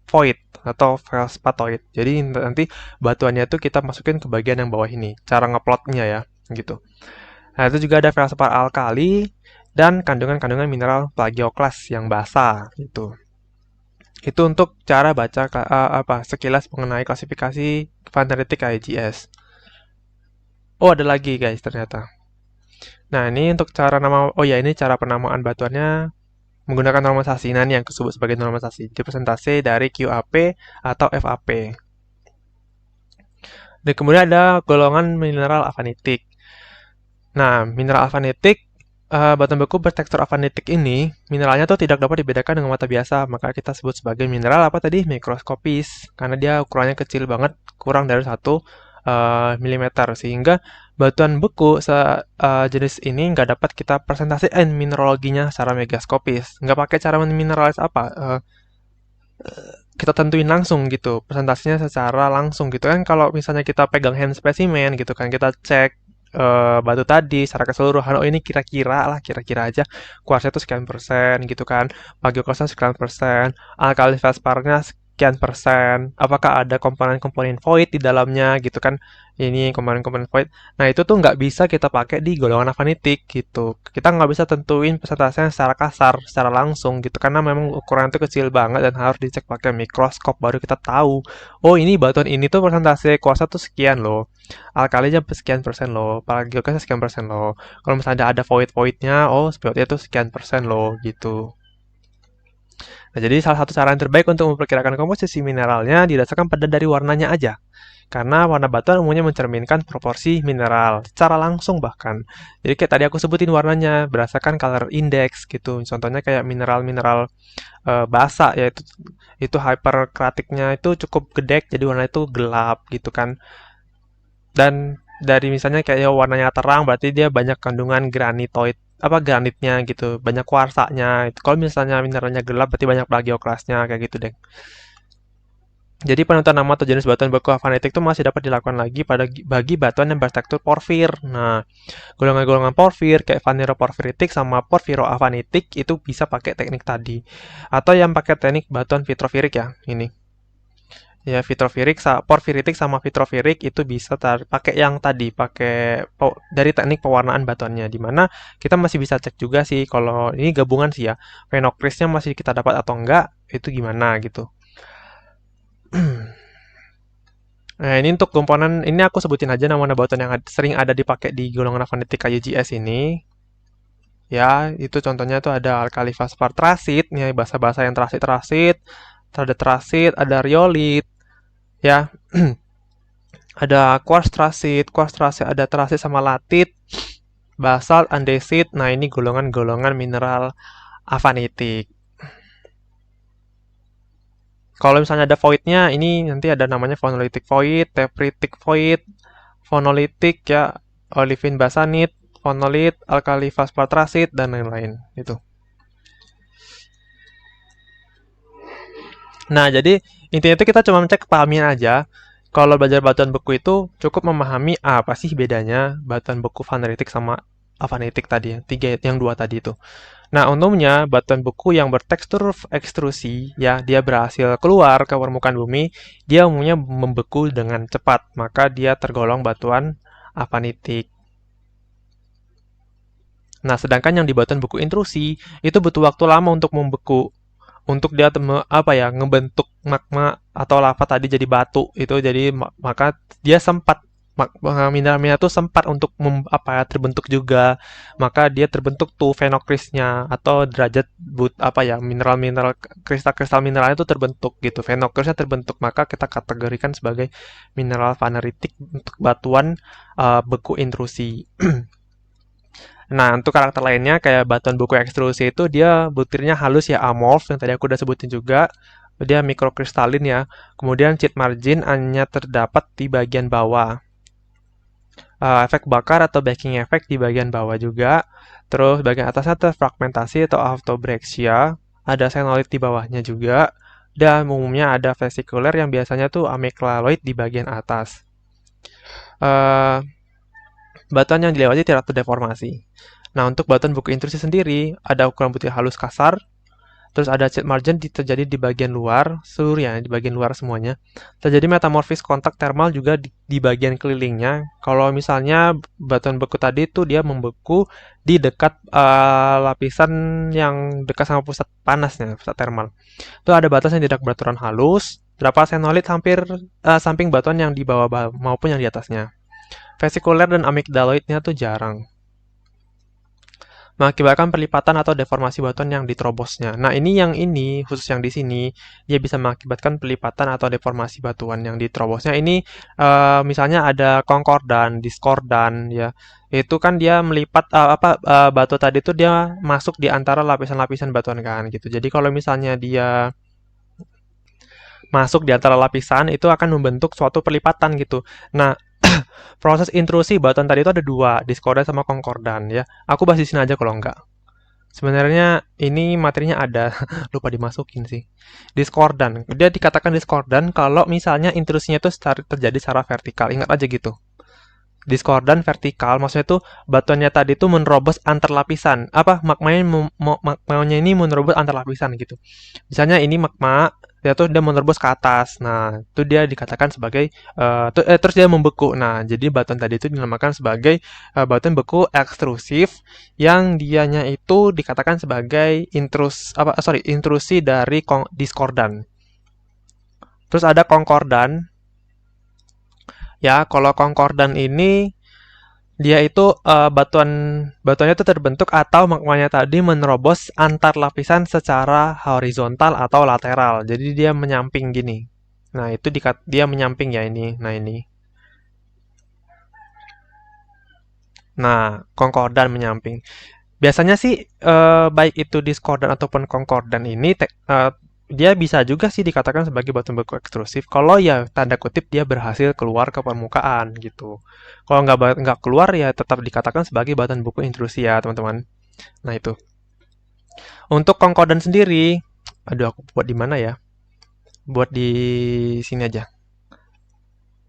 Speaker 1: void atau felspatoid. Jadi nanti batuannya itu kita masukin ke bagian yang bawah ini. Cara ngeplotnya ya, gitu. Nah, itu juga ada felspar alkali dan kandungan-kandungan mineral plagioklas yang basah gitu. Itu untuk cara baca sekilas mengenai klasifikasi Vaneritic IGS. Oh, ada lagi guys ternyata. Nah, ini untuk ini cara penamaan batuannya menggunakan normalisasi. Nah, ini yang disebut sebagai normalisasi. Itu presentasi dari QAP atau FAP. Dan kemudian ada golongan mineral afanitik. Nah, mineral afanitik, batu beku bertekstur afanitik ini, mineralnya tuh tidak dapat dibedakan dengan mata biasa, maka kita sebut sebagai mineral apa tadi? Mikroskopis, karena dia ukurannya kecil banget, kurang dari 1 milimeter, sehingga batuan beku jenis ini nggak dapat kita presentasikan mineraloginya secara megaskopis. Nggak pakai cara mineralis apa? Kita tentuin langsung gitu, presentasinya secara langsung gitu kan. Kalau misalnya kita pegang hand specimen gitu kan, kita cek batu tadi secara keseluruhan, oh ini kira-kira aja kuarsnya itu sekian persen gitu kan, plagioklasnya sekian persen, alkali feldspar-nya sekian persen, apakah ada komponen-komponen void di dalamnya gitu kan, ini komponen-komponen void. Nah itu tuh nggak bisa kita pakai di golongan afanitik gitu, kita nggak bisa tentuin persentasenya secara kasar, secara langsung gitu, karena memang ukuran itu kecil banget dan harus dicek pakai mikroskop baru kita tahu, oh ini batuan ini tuh persentase kuarsa tuh sekian loh, alkalinya sekian persen loh, plagioklasnya sekian persen loh. Kalau misalnya ada void-voidnya, oh voidnya itu sekian persen loh gitu. Nah, jadi salah satu cara yang terbaik untuk memperkirakan komposisi mineralnya didasarkan pada dari warnanya aja. Karena warna batuan umumnya mencerminkan proporsi mineral secara langsung bahkan. Jadi kayak tadi aku sebutin warnanya berdasarkan color index gitu. Contohnya kayak mineral-mineral basa yaitu itu hyperkratiknya itu cukup gede jadi warna itu gelap gitu kan. Dan dari misalnya kayak ya warnanya terang berarti dia banyak kandungan granitoid granitnya gitu, banyak kuarsanya. Kalau misalnya mineralnya gelap berarti banyak plagioklasnya kayak gitu deh. Jadi penentuan nama atau jenis batuan beku afanitik itu masih dapat dilakukan lagi bagi batuan yang bertekstur porfir. Nah, golongan-golongan porfir kayak vaneroporfiritik sama porfiroafanitik itu bisa pakai teknik tadi. Atau yang pakai teknik batuan vitrofirik ya, ini. Ya, porfiritik sama vitrofirik itu bisa pakai yang tadi, dari teknik pewarnaan batuannya, di mana kita masih bisa cek juga sih kalau ini gabungan sih ya, phenochrysnya masih kita dapat atau enggak, itu gimana gitu. Nah, ini untuk komponen, ini aku sebutin aja nama batuan yang sering ada dipakai di golongan afanitik UGS ini. Ya, itu contohnya tuh ada alkali fosfor trasit, nih bahasa-bahasa yang trasit-trasit, ada trasit, ada riolit, ya. Ada quartz trasit ada trasit sama latit, basalt, andesit. Nah, ini golongan-golongan mineral afanitik. Kalau misalnya ada voidnya, ini nanti ada namanya phenolitic void, tephritic void, phenolitic ya, olivine basanit, phonolit, alkali fosfatrasit, dan lain-lain. Itu. Nah, jadi intinya itu kita cuma cek pahamin aja. Kalau belajar batuan beku itu cukup memahami apa sih bedanya batuan beku vaneritik sama avanitik tadi, yang dua tadi itu. Nah, untungnya batuan beku yang bertekstur ekstrusi, ya dia berhasil keluar ke permukaan bumi, dia umumnya membeku dengan cepat, maka dia tergolong batuan avanitik. Nah, sedangkan yang di batuan beku intrusi itu butuh waktu lama untuk membeku, untuk dia ngebentuk magma atau lava tadi jadi batu itu, jadi maka dia sempat mineral-mineral itu sempat untuk terbentuk juga, maka dia terbentuk tuh phenochrysnya atau derajat mineral-mineral kristal-kristal mineralnya itu terbentuk gitu, phenochrysnya terbentuk, maka kita kategorikan sebagai mineral vaneritik untuk batuan beku intrusi. Nah, untuk karakter lainnya kayak batuan beku ekstrusi itu dia butirnya halus ya, amorf yang tadi aku udah sebutin juga. Dia mikrokristalin ya. Kemudian sheet margin hanya terdapat di bagian bawah. Efek bakar atau baking effect di bagian bawah juga. Terus bagian atasnya terfragmentasi atau autobrexia. Ada senolit di bawahnya juga. Dan umumnya ada vesikuler yang biasanya tuh amygdaloid di bagian atas. eh, batuan yang dilewati tidak terdeformasi. Nah, untuk batuan buku intrusi sendiri, ada ukuran butir halus kasar, terus ada child margin terjadi di bagian luar, seluruhnya, di bagian luar semuanya. Terjadi metamorfis kontak thermal juga di bagian kelilingnya. Kalau misalnya batuan beku tadi itu dia membeku di dekat lapisan yang dekat sama pusat panasnya, pusat thermal. Itu ada batas yang tidak beraturan halus, berapa senolit hampir samping batuan yang di bawah maupun yang di atasnya. Vesikuler dan amigdaloidnya tuh jarang, mengakibatkan perlipatan atau deformasi batuan yang diterobosnya. Nah, ini khusus yang di sini dia bisa mengakibatkan perlipatan atau deformasi batuan yang diterobosnya. Ini misalnya ada konkordan, diskordan ya. Itu kan dia melipat batu tadi tuh dia masuk di antara lapisan-lapisan batuan kan gitu. Jadi kalau misalnya dia masuk di antara lapisan itu akan membentuk suatu perlipatan gitu. Nah, proses intrusi batuan tadi itu ada dua, diskordan sama konkordan ya. Aku bahas di sini aja kalau enggak. Sebenarnya ini materinya ada, lupa dimasukin sih. Diskordan. Dia dikatakan diskordan kalau misalnya intrusinya itu terjadi secara vertikal. Ingat aja gitu. Diskordan vertikal maksudnya itu batuannya tadi itu menerobos antar lapisan. Apa magmanya ini menerobos antar lapisan gitu. Misalnya ini magma dia tuh dia menerobos ke atas. Nah, itu dia dikatakan sebagai terus dia membeku. Nah, jadi batuan tadi itu dinamakan sebagai batuan beku ekstrusif yang dianya itu dikatakan sebagai intrusi dari diskordan. Terus ada konkordan. Ya, kalau konkordan ini dia itu batuannya itu terbentuk atau magmanya tadi menerobos antar lapisan secara horizontal atau lateral. Jadi dia menyamping gini. Nah, itu dia menyamping ya ini. Nah, ini. Nah, konkordan menyamping. Biasanya sih baik itu diskordan ataupun konkordan ini dia bisa juga sih dikatakan sebagai batu beku ekstrusif kalau ya tanda kutip dia berhasil keluar ke permukaan gitu. Kalau nggak keluar ya tetap dikatakan sebagai batuan beku intrusi ya teman-teman. Nah itu. Untuk konkordan sendiri, aduh aku buat di mana ya? Buat di sini aja.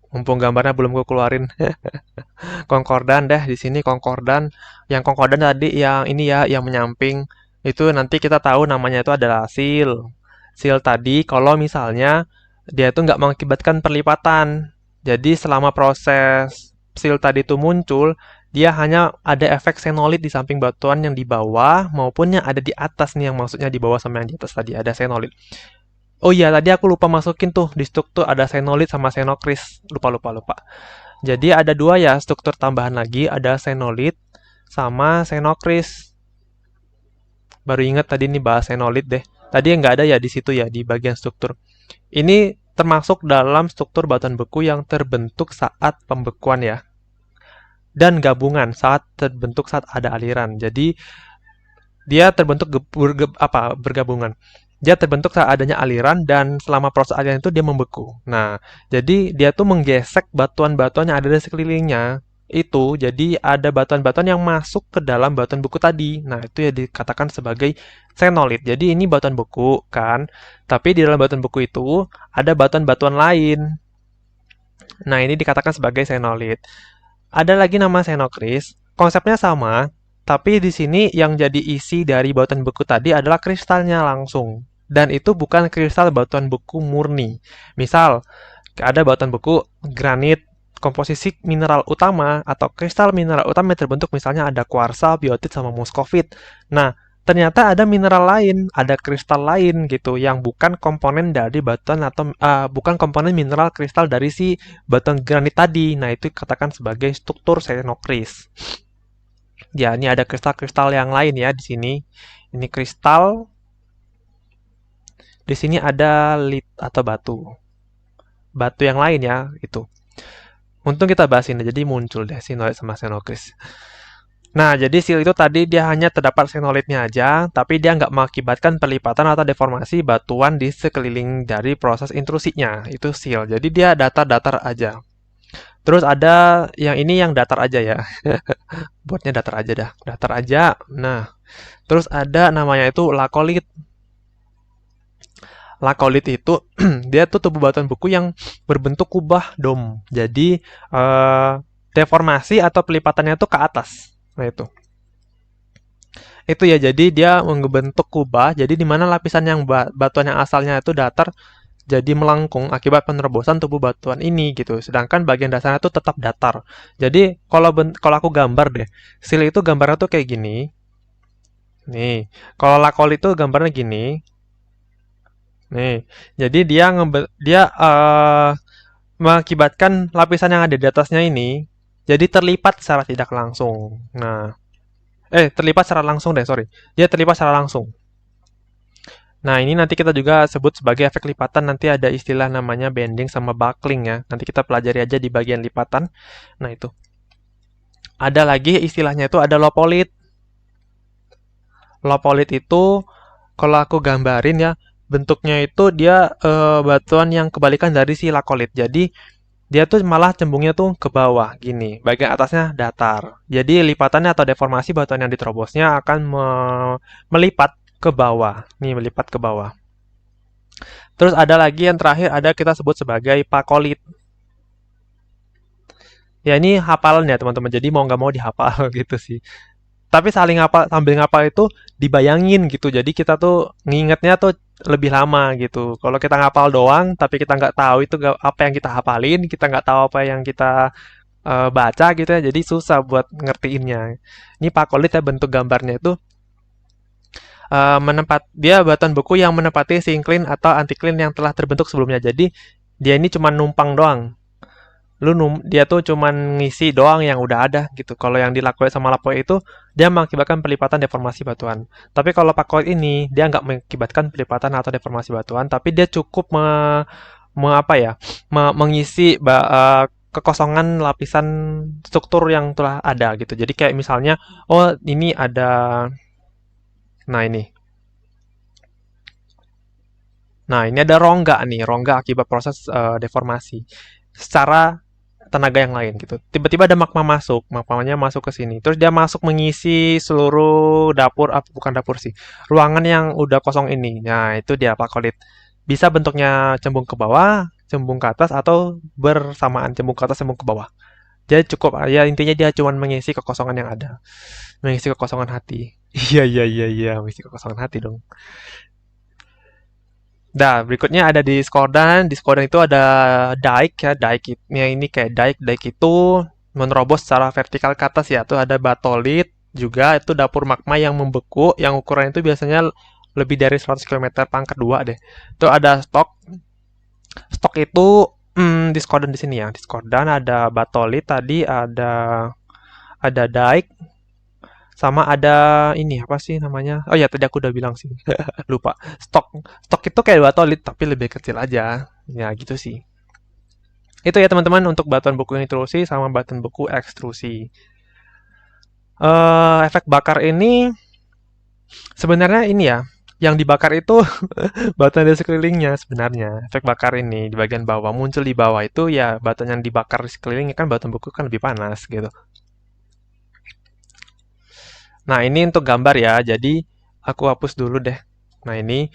Speaker 1: Mumpung gambarnya belum gue keluarin. Konkordan deh di sini konkordan. Yang konkordan tadi yang ini ya yang menyamping itu nanti kita tahu namanya itu adalah seal. Seal tadi kalau misalnya dia itu nggak mengakibatkan perlipatan. Jadi selama proses seal tadi itu muncul, dia hanya ada efek senolit di samping batuan yang di bawah maupun yang ada di atas nih yang maksudnya di bawah sama yang di atas tadi ada senolit. Oh iya, tadi aku lupa masukin tuh di struktur ada senolit sama senokris. Lupa. Jadi ada dua ya struktur tambahan lagi, ada senolit sama senokris. Baru ingat tadi nih bahas senolit deh. Tadi nggak ada ya di situ ya di bagian struktur. Ini termasuk dalam struktur batuan beku yang terbentuk saat pembekuan ya. Dan gabungan saat terbentuk saat ada aliran. Jadi dia terbentuk bergabungan. Dia terbentuk saat adanya aliran dan selama proses aliran itu dia membeku. Nah, jadi dia tuh menggesek batuan-batuan yang ada di sekelilingnya itu jadi ada batuan-batuan yang masuk ke dalam batuan beku tadi. Nah, itu ya dikatakan sebagai senolit. Jadi ini batuan beku kan, tapi di dalam batuan beku itu ada batuan-batuan lain. Nah, ini dikatakan sebagai senolit. Ada lagi nama senokris. Konsepnya sama, tapi di sini yang jadi isi dari batuan beku tadi adalah kristalnya langsung. Dan itu bukan kristal batuan beku murni. Misal, ada batuan beku granit, komposisi mineral utama atau kristal mineral utama yang terbentuk misalnya ada kuarsa, biotit, sama muskovit. Nah, ternyata ada mineral lain, ada kristal lain gitu yang bukan komponen dari batuan atau bukan komponen mineral kristal dari si batuan granit tadi. Nah, itu katakan sebagai struktur senokris. Ya, ini ada kristal-kristal yang lain ya di sini. Ini kristal. Di sini ada lit atau batu. Batu yang lain ya, itu. Untung kita bahas ini, jadi muncul deh sinolit sama senokris. Nah, jadi seal itu tadi dia hanya terdapat senolitnya aja, tapi dia nggak mengakibatkan perlipatan atau deformasi batuan di sekeliling dari proses intrusinya. Itu seal. Jadi dia datar-datar aja. Terus ada yang ini yang datar aja ya. Buatnya datar aja dah. Datar aja. Nah, terus ada namanya itu lakolit. Lakolit itu dia tuh tubuh batuan beku yang berbentuk kubah dom. Jadi deformasi atau pelipatannya tuh ke atas. Nah itu ya, jadi dia membentuk kubah. Jadi di mana lapisan yang batuan yang asalnya itu datar jadi melengkung akibat penerobosan tubuh batuan ini gitu. Sedangkan bagian dasarnya tuh tetap datar. Jadi kalau aku gambar deh, sil itu gambarnya tuh kayak gini. Nih, kalau lakol itu gambarnya gini. Nih, jadi dia mengakibatkan lapisan yang ada di atasnya ini jadi terlipat secara tidak langsung. Nah, terlipat secara langsung deh, sorry. Dia terlipat secara langsung. Nah, ini nanti kita juga sebut sebagai efek lipatan. Nanti ada istilah namanya bending sama buckling ya. Nanti kita pelajari aja di bagian lipatan. Nah, itu. Ada lagi istilahnya itu ada lopolit. Lopolit itu kalau aku gambarin ya, bentuknya itu dia batuan yang kebalikan dari si lakolit. Jadi dia tuh malah cembungnya tuh ke bawah gini, bagian atasnya datar. Jadi lipatannya atau deformasi batuan yang diterobosnya akan melipat ke bawah. Nih, melipat ke bawah. Terus ada lagi yang terakhir ada kita sebut sebagai pakolit. Ya ini hafalan ya teman-teman. Jadi mau nggak mau dihafal gitu sih. Tapi saling ngapal sambil ngapal itu dibayangin gitu. Jadi kita tuh ngingetnya tuh lebih lama gitu. Kalau kita ngapal doang, tapi kita nggak tahu itu apa yang kita hafalin, kita nggak tahu apa yang kita baca gitu ya. Jadi susah buat ngertiinnya. Ini pakolit ya bentuk gambarnya itu dia batuan beku yang menempati sinklin atau antiklin yang telah terbentuk sebelumnya. Jadi dia ini cuma numpang doang. Dia tuh cuman ngisi doang yang udah ada gitu. Kalau yang dilakukan sama Lapoe itu dia mengakibatkan pelipatan deformasi batuan. Tapi kalau Pakoid ini dia nggak mengakibatkan pelipatan atau deformasi batuan, tapi dia cukup apa ya, mengisi kekosongan lapisan struktur yang telah ada gitu. Jadi kayak misalnya, oh ini ada, nah ini, nah ini ada rongga nih, rongga akibat proses deformasi. Secara tenaga yang lain gitu. Tiba-tiba ada magma masuk, magmanya masuk ke sini. Terus dia masuk mengisi seluruh dapur, bukan dapur sih, ruangan yang udah kosong ini. Nah, itu dia pakolit. Bisa bentuknya cembung ke bawah, cembung ke atas, atau bersamaan cembung ke atas, cembung ke bawah. Jadi cukup, ya intinya dia cuma mengisi kekosongan yang ada. Mengisi kekosongan hati. Iya, iya, iya, iya, mengisi kekosongan hati dong. Nah, berikutnya ada di Skordan. Di Skordan itu ada dike ya, ini kayak dike itu menerobos secara vertikal ke atas ya. Tuh ada batolit juga, itu dapur magma yang membeku, yang ukuran itu biasanya lebih dari 100 km pangkat 2 deh. Itu ada stok. Stok itu di Skordan di sini ya. Di Skordan ada batolit tadi, ada dike, sama ada ini apa sih namanya? Oh ya, tadi aku udah bilang sih. Lupa. Stok stok itu kayak batolit tapi lebih kecil aja. Ya gitu sih. Itu ya teman-teman untuk batuan beku intrusi sama batuan beku ekstrusi. Efek bakar ini sebenarnya ini ya, yang dibakar itu batuan di sekelilingnya sebenarnya. Efek bakar ini di bagian bawah muncul di bawah itu ya batuan yang dibakar di sekelilingnya kan batuan beku kan lebih panas gitu. Nah, ini untuk gambar ya. Jadi aku hapus dulu deh. Nah, ini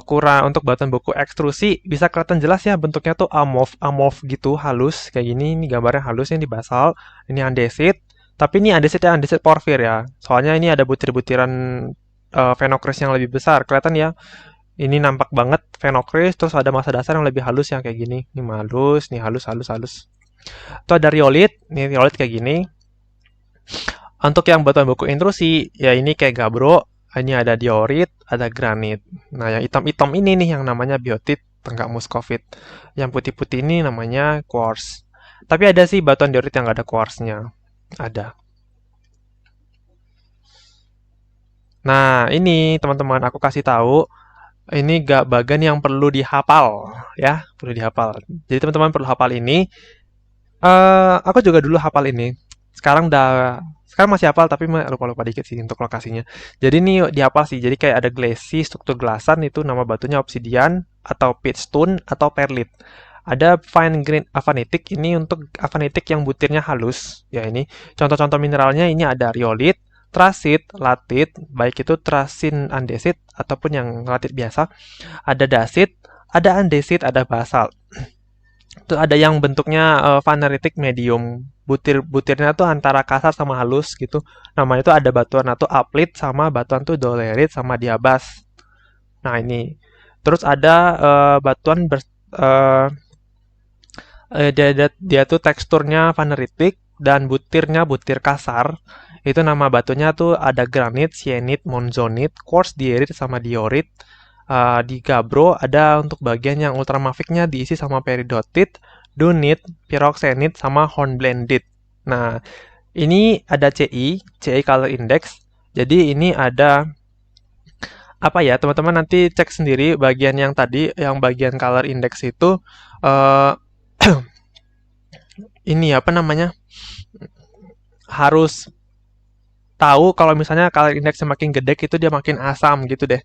Speaker 1: kurang untuk batuan beku ekstrusi bisa kelihatan jelas ya bentuknya tuh amorf gitu, halus kayak gini. Ini gambarnya halus yang di basal, ini andesit. Tapi ini andesit ya, andesit porfir ya. Soalnya ini ada butir-butiran phenocryst yang lebih besar. Kelihatan ya. Ini nampak banget phenocryst, terus ada massa dasar yang lebih halus yang kayak gini. Ini halus, nih halus halus halus. Itu ada riolit, nih riolit kayak gini. Untuk yang batuan beku intrusi, ya ini kayak gabro, ini ada diorit, ada granit. Nah, yang hitam-hitam ini nih yang namanya biotit, tenggak muskovit. Yang putih-putih ini namanya quartz. Tapi ada sih batuan diorit yang nggak ada quartznya. Ada. Nah, ini teman-teman aku kasih tahu, ini gak bagian yang perlu dihafal, ya, perlu dihafal. Jadi teman-teman perlu hafal ini. Aku juga dulu hafal ini. Sekarang masih hafal tapi lupa-lupa dikit sih untuk lokasinya. Jadi ini dihafal sih. Jadi kayak ada glacis, struktur gelasan itu nama batunya obsidian atau pitchstone atau perlit. Ada fine grain avanitik ini untuk avanitik yang butirnya halus. Ya ini contoh-contoh mineralnya ini ada riolit, trasit, latit, baik itu trasin andesit ataupun yang latit biasa, ada dasit, ada andesit, ada basal. Itu ada yang bentuknya vaneritik medium. Butir-butirnya tuh antara kasar sama halus gitu. Namanya itu ada batuan atau aplit sama batuan tuh dolerit sama diabas. Nah, ini. Terus ada batuan eh, dia tuh teksturnya vaneritik dan butirnya butir kasar. Itu nama batunya tuh ada granit, sienit, monzonit, quartz, dierit sama diorit. Di Gabbro ada untuk bagian yang ultramafiknya diisi sama peridotit, dunit, pyroxenit, sama hornblendit. Nah, ini ada CI Color Index. Jadi ini ada apa ya, teman-teman nanti cek sendiri bagian yang tadi, yang bagian Color Index itu eh, ini apa namanya, harus tahu kalau misalnya color index semakin gede itu dia makin asam gitu deh.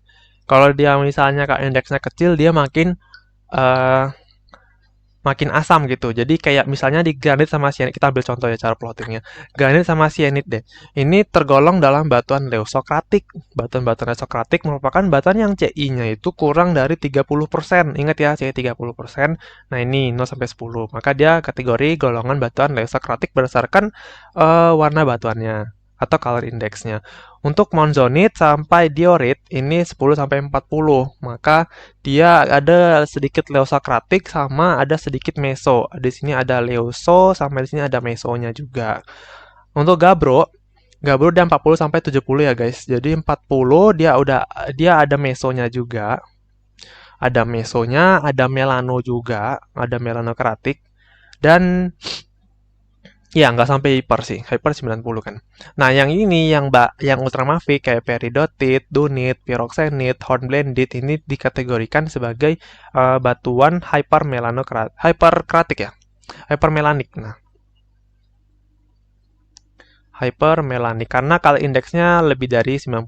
Speaker 1: Kalau dia misalnya color indexnya kecil dia eh, makin asam gitu. Jadi kayak misalnya di granit sama sienit, kita ambil contoh ya cara plottingnya. Granit sama sienit deh. Ini tergolong dalam batuan leosokratik. Batuan-batuan leosokratik merupakan batuan yang CI-nya itu kurang dari 30%. Ingat ya, CI 30%. Nah ini 0 sampai 10. Maka dia kategori golongan batuan leosokratik berdasarkan warna batuannya atau color indexnya. Untuk monzonit sampai diorit ini 10 sampai 40. Maka dia ada sedikit leosokratik sama ada sedikit meso. Di sini ada leoso sama di sini ada mesonya juga. Untuk Gabbro dia 40 sampai 70 ya guys. Jadi 40 dia ada mesonya juga. Ada mesonya, ada melano juga, ada melanokratik. Dan ya, nggak sampai hyper sih. Hyper 90 kan. Nah, yang ini, yang ultramafic kayak peridotit, dunit, pyroxenit, hornblendit ini dikategorikan sebagai batuan hyperkratik ya. Hypermelanik. Nah, hypermelanik karena color indeksnya lebih dari 90.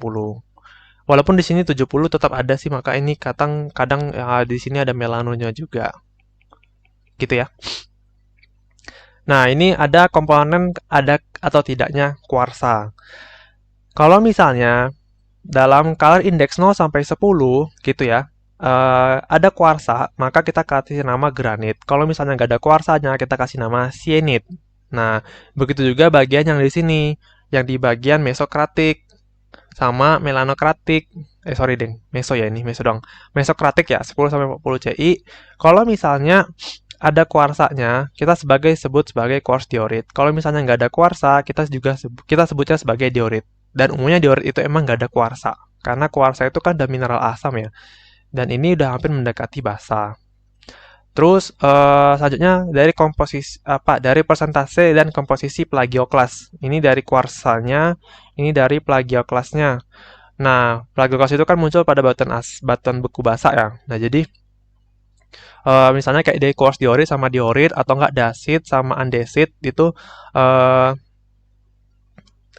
Speaker 1: Walaupun di sini 70 tetap ada sih, maka ini kadang-kadang di sini ada melanonya juga. Gitu ya. Nah, ini ada komponen ada atau tidaknya kuarsa. Kalau misalnya dalam color index 0 sampai 10 gitu ya, ada kuarsa, maka kita kasih nama granit. Kalau misalnya nggak ada kuarsanya, kita kasih nama sienit. Nah, begitu juga bagian yang di sini, yang di bagian mesokratik sama melanokratik. Sorry deng, meso ya ini, meso dong. Mesokratik ya, 10 sampai 40 CI. Kalau misalnya ada kuarsanya, kita sebut sebagai quartz diorit. Kalau misalnya nggak ada kuarsa, kita sebutnya sebagai diorit. Dan umumnya diorit itu emang nggak ada kuarsa. Karena kuarsa itu kan udah mineral asam ya. Dan ini udah hampir mendekati basa. Terus selanjutnya dari persentase dan komposisi plagioklas. Ini dari kuarsanya, ini dari plagioklasnya. Nah, plagioklas itu kan muncul pada batuan beku basa ya. Nah, jadi misalnya kayak dari quartz diorit sama diorit atau enggak dasit sama andesit itu eh,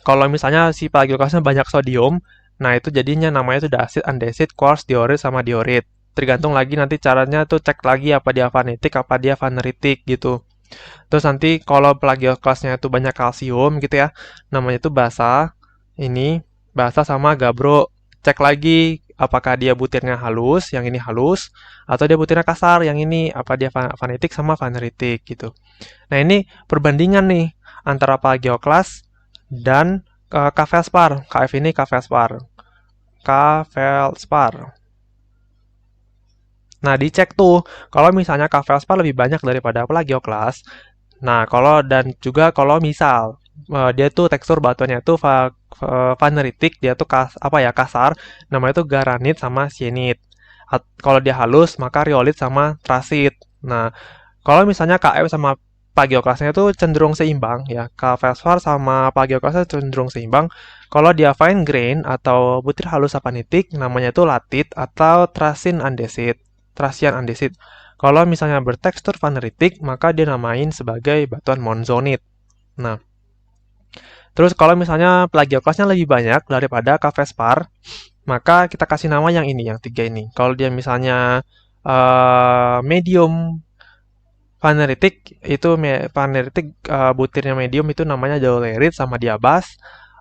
Speaker 1: kalau misalnya si plagioklasnya banyak sodium, nah itu jadinya namanya itu dasit, andesit, quartz diorit sama diorit. Tergantung lagi nanti caranya tuh cek lagi apa dia vanetik, apa dia vaneritik gitu. Terus nanti kalau plagioklasnya itu banyak kalsium gitu ya, namanya itu basa. Ini basa sama Gabbro. Cek lagi apakah dia butirnya halus, yang ini halus, atau dia butirnya kasar, yang ini apa dia vanetik sama vaneritik gitu. Nah ini perbandingan nih antara plagioklas dan K-felspar. KF ini K-felspar. K-felspar. Nah, dicek tuh, kalau misalnya K-felspar lebih banyak daripada plagioklas. Nah, dan juga kalau misal dia tuh tekstur batuannya tuh vaneritik, dia tuh kasar, namanya tuh garanit sama sienit. Kalau dia halus, maka riolit sama trasit. Nah, kalau misalnya KF sama plagioklasnya itu cenderung seimbang ya, K-felspar sama plagioklasnya cenderung seimbang. Kalau dia fine grain atau butir halus apanitik, namanya itu latit atau trasian andesit. Kalau misalnya bertekstur vaneritik, maka dia namain sebagai batuan monzonit. Nah, terus kalau misalnya plagioklasnya lebih banyak daripada K-felspar, maka kita kasih nama yang ini, yang tiga ini. Kalau dia misalnya medium vaneritik, itu vaneritik butirnya medium itu namanya dolerit sama diabas.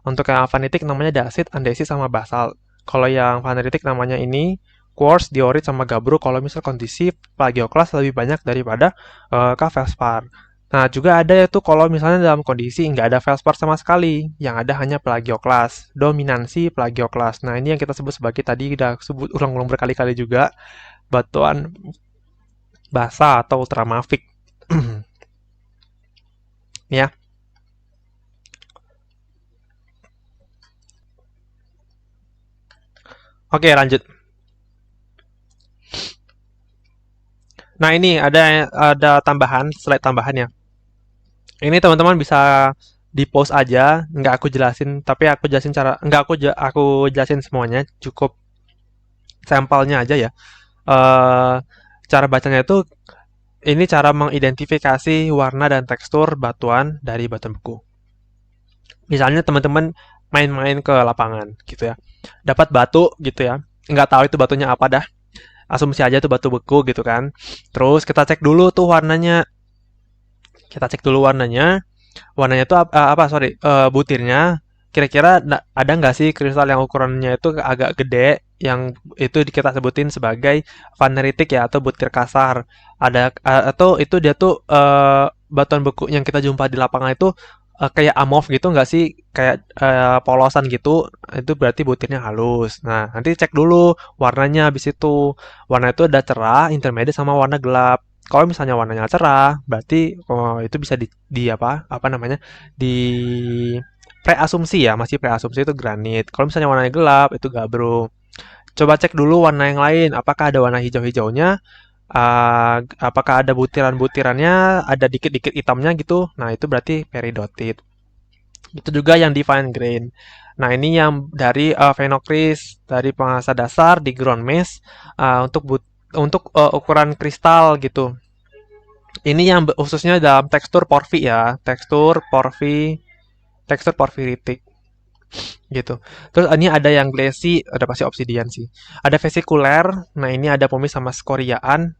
Speaker 1: Untuk yang afanitik namanya dasit, andesit, sama basalt. Kalau yang vaneritik namanya ini quartz, diorit, sama gabbro. Kalau misal kondisi plagioklas lebih banyak daripada feldspar. Nah, juga ada yaitu kalau misalnya dalam kondisi nggak ada feldspar sama sekali, yang ada hanya plagioklas, dominansi plagioklas. Nah, ini yang kita sebut sebagai tadi udah sebut ulang-ulang berkali-kali juga, batuan basa atau ultramafik. Ya. Oke, lanjut. Nah, ini ada tambahan, slide tambahan ya. Ini teman-teman bisa di post aja, nggak aku jelasin, tapi aku jelasin nggak aku jelasin semuanya, cukup sampelnya aja ya. eh Cara bacanya itu, ini cara mengidentifikasi warna dan tekstur batuan dari batuan beku. Misalnya teman-teman main-main ke lapangan gitu ya, dapat batu gitu ya, nggak tahu itu batunya apa dah, asumsi aja itu batu beku gitu kan. Terus kita cek dulu tuh warnanya, kita cek dulu warnanya. Warnanya itu sorry, butirnya. Kira-kira ada nggak sih kristal yang ukurannya itu agak gede, yang itu kita sebutin sebagai vaneritik ya, atau butir kasar. Atau itu dia tuh batuan beku yang kita jumpa di lapangan itu kayak amorf gitu nggak sih? Kayak polosan gitu. Itu berarti butirnya halus. Nah, nanti cek dulu warnanya habis itu. Warna itu ada cerah, intermediate, sama warna gelap. Kalau misalnya warnanya cerah, berarti itu bisa di apa namanya, di preasumsi ya, masih preasumsi itu granit. Kalau misalnya warnanya gelap, itu gabbro. Coba cek dulu warna yang lain, apakah ada warna hijau-hijaunya, apakah ada butiran-butirannya, ada dikit-dikit hitamnya gitu. Nah, itu berarti peridotit. Itu juga yang di fine grain. Nah, ini yang dari phenocryst, dari pengasah dasar di ground mesh, untuk ukuran kristal gitu. Ini yang khususnya dalam tekstur porfi ya, tekstur porfiritik gitu. Terus ini ada yang glassy, ada pasti obsidian sih. Ada vesikuler, nah ini ada pemis sama skoriaan,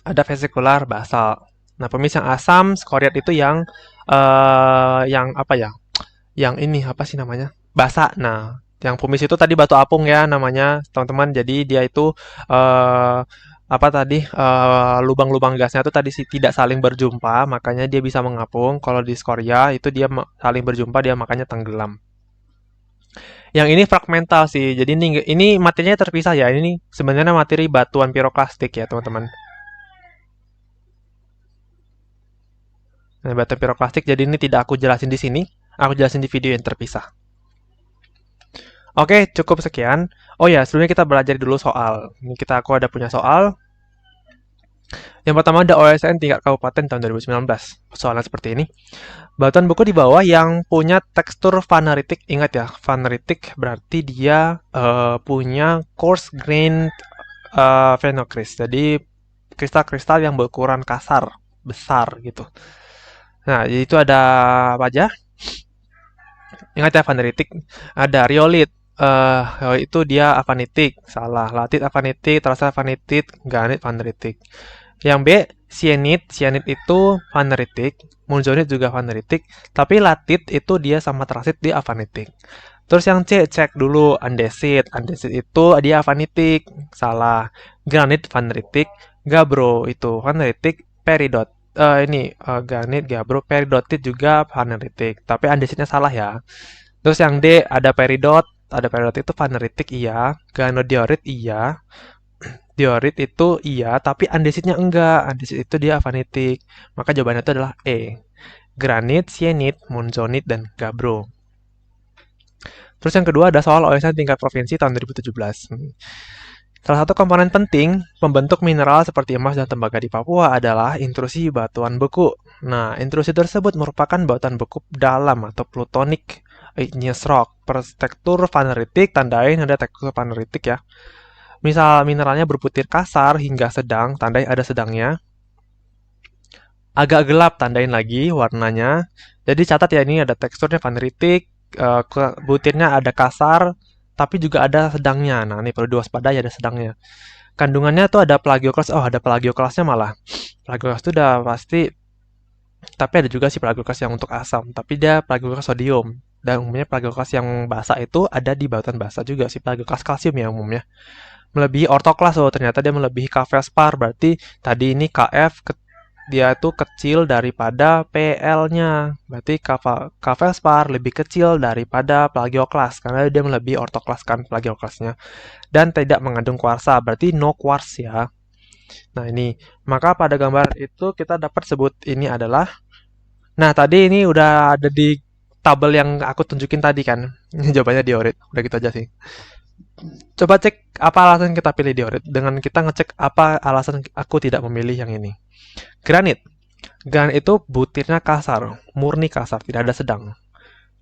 Speaker 1: ada vesikular basal. Nah, pemis yang asam, skoriat itu yang apa ya? Yang ini apa sih namanya? Basa. Nah, yang pumice itu tadi batu apung ya namanya, teman-teman. Jadi dia itu eh apa tadi, lubang-lubang gasnya itu tadi tidak saling berjumpa, makanya dia bisa mengapung. Kalau di skoria itu dia saling berjumpa, dia makanya tenggelam. Yang ini fragmental sih. Jadi ini materinya terpisah ya. Ini sebenarnya materi batuan piroklastik ya, teman-teman. Nah, batuan piroklastik, jadi ini tidak aku jelasin di sini. Aku jelasin di video yang terpisah. Oke, cukup sekian. Oh ya, sebelumnya kita belajar dulu soal. Ini aku ada punya soal. Yang pertama ada OSN tingkat kabupaten tahun 2019. Soalnya seperti ini. Batuan beku di bawah yang punya tekstur vaneritik. Ingat ya, vaneritik berarti dia punya coarse grain phenocryst. Jadi kristal-kristal yang berukuran kasar, besar gitu. Nah, itu ada apa aja? Ingat ya, vaneritik. Ada riolit. Itu dia avanitik. Salah. Latit avanitik, terasa avanitik, granit vaneritik. Yang B, cyanide. Cyanide itu vaneritik. Monzonite juga vaneritik. Tapi latit itu dia sama terasit di avanitik. Terus yang C, cek dulu andesit. Andesit itu dia avanitik. Salah. Granit vaneritik. Gabbro itu vaneritik. Peridot. Granit, gabbro, peridotit juga vaneritik. Tapi andesitnya salah ya. Terus yang D, ada peridot itu vaneritik iya, granodiorit iya, diorit itu iya, tapi andesitnya enggak. Andesit itu dia vanitik. Maka jawabannya itu adalah E. Granit, sienit, monzonit, dan gabbro. Terus yang kedua ada soal OSN tingkat provinsi tahun 2017. Salah satu komponen penting pembentuk mineral seperti emas dan tembaga di Papua adalah intrusi batuan beku. Nah, intrusi tersebut merupakan batuan beku dalam atau plutonic igneous rock. Tekstur vaneritik, tandain ada tekstur vaneritik ya. Misal mineralnya berbutir kasar hingga sedang, tandain ada sedangnya. Agak gelap, tandain lagi warnanya. Jadi catat ya, ini ada teksturnya vaneritik, butirnya ada kasar, tapi juga ada sedangnya. Nah, ini perlu diwaspadai, ada sedangnya. Kandungannya tuh ada plagioklas. Oh, ada plagioklasnya malah. Plagioklas itu udah pasti, tapi ada juga sih plagioklas yang untuk asam, tapi dia plagioklas sodium. Dan umumnya plagioklas yang basa itu ada di batuan basa juga sih, plagioklas kalsium ya umumnya. Melebihi ortoklas, oh ternyata dia melebihi Kfelspar, berarti tadi ini dia itu kecil daripada PL-nya. Berarti Kfelspar lebih kecil daripada plagioklas karena dia melebihi ortoklas kan plagioklasnya. Dan tidak mengandung kuarsa, berarti no quartz ya. Nah, ini. Maka pada gambar itu kita dapat sebut ini adalah. Nah, tadi ini udah ada di tabel yang aku tunjukin tadi kan. Jawabannya diorit. Udah gitu aja sih. Coba cek apa alasan kita pilih diorit. Dengan kita ngecek apa alasan aku tidak memilih yang ini. Granit. Granit itu butirnya kasar. Murni kasar. Tidak ada sedang.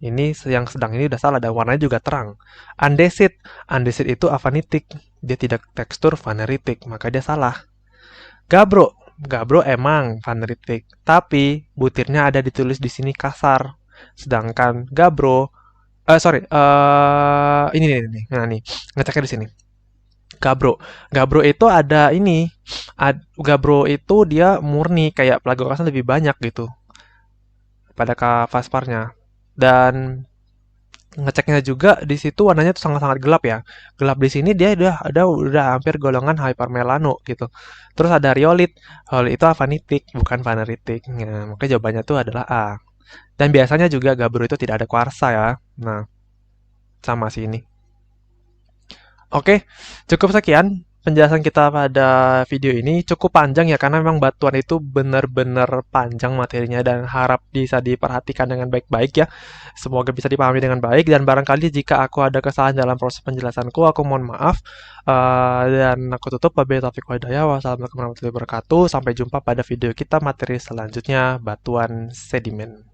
Speaker 1: Ini yang sedang ini udah salah dan warnanya juga terang. Andesit. Andesit itu avanitik. Dia tidak tekstur vaneritik. Maka dia salah. Gabro. Gabro emang vaneritik, tapi butirnya ada ditulis di sini kasar. Sedangkan Gabro, sorry, ini, nah nih, ngeceknya di sini. Gabro, Gabro itu ada ini, Gabro itu dia murni kayak plagioklasnya lebih banyak gitu pada Vasparnya. Dan ngeceknya juga di situ warnanya tuh sangat-sangat gelap ya. Gelap di sini dia udah hampir golongan hypermelano gitu. Terus ada riolit. Riolit itu avanitik, bukan vaneritik. Nah, makanya jawabannya tuh adalah A. Dan biasanya juga gabro itu tidak ada kuarsa ya. Nah, sama sih ini. Oke, cukup sekian penjelasan kita pada video ini. Cukup panjang ya, karena memang batuan itu benar-benar panjang materinya dan harap bisa diperhatikan dengan baik-baik ya. Semoga bisa dipahami dengan baik dan barangkali jika aku ada kesalahan dalam proses penjelasanku, aku mohon maaf. Dan aku tutup. Wabillahi taufiq wal hidayah. Wassalamualaikum warahmatullahi wabarakatuh. Sampai jumpa pada video kita materi selanjutnya, batuan sedimen.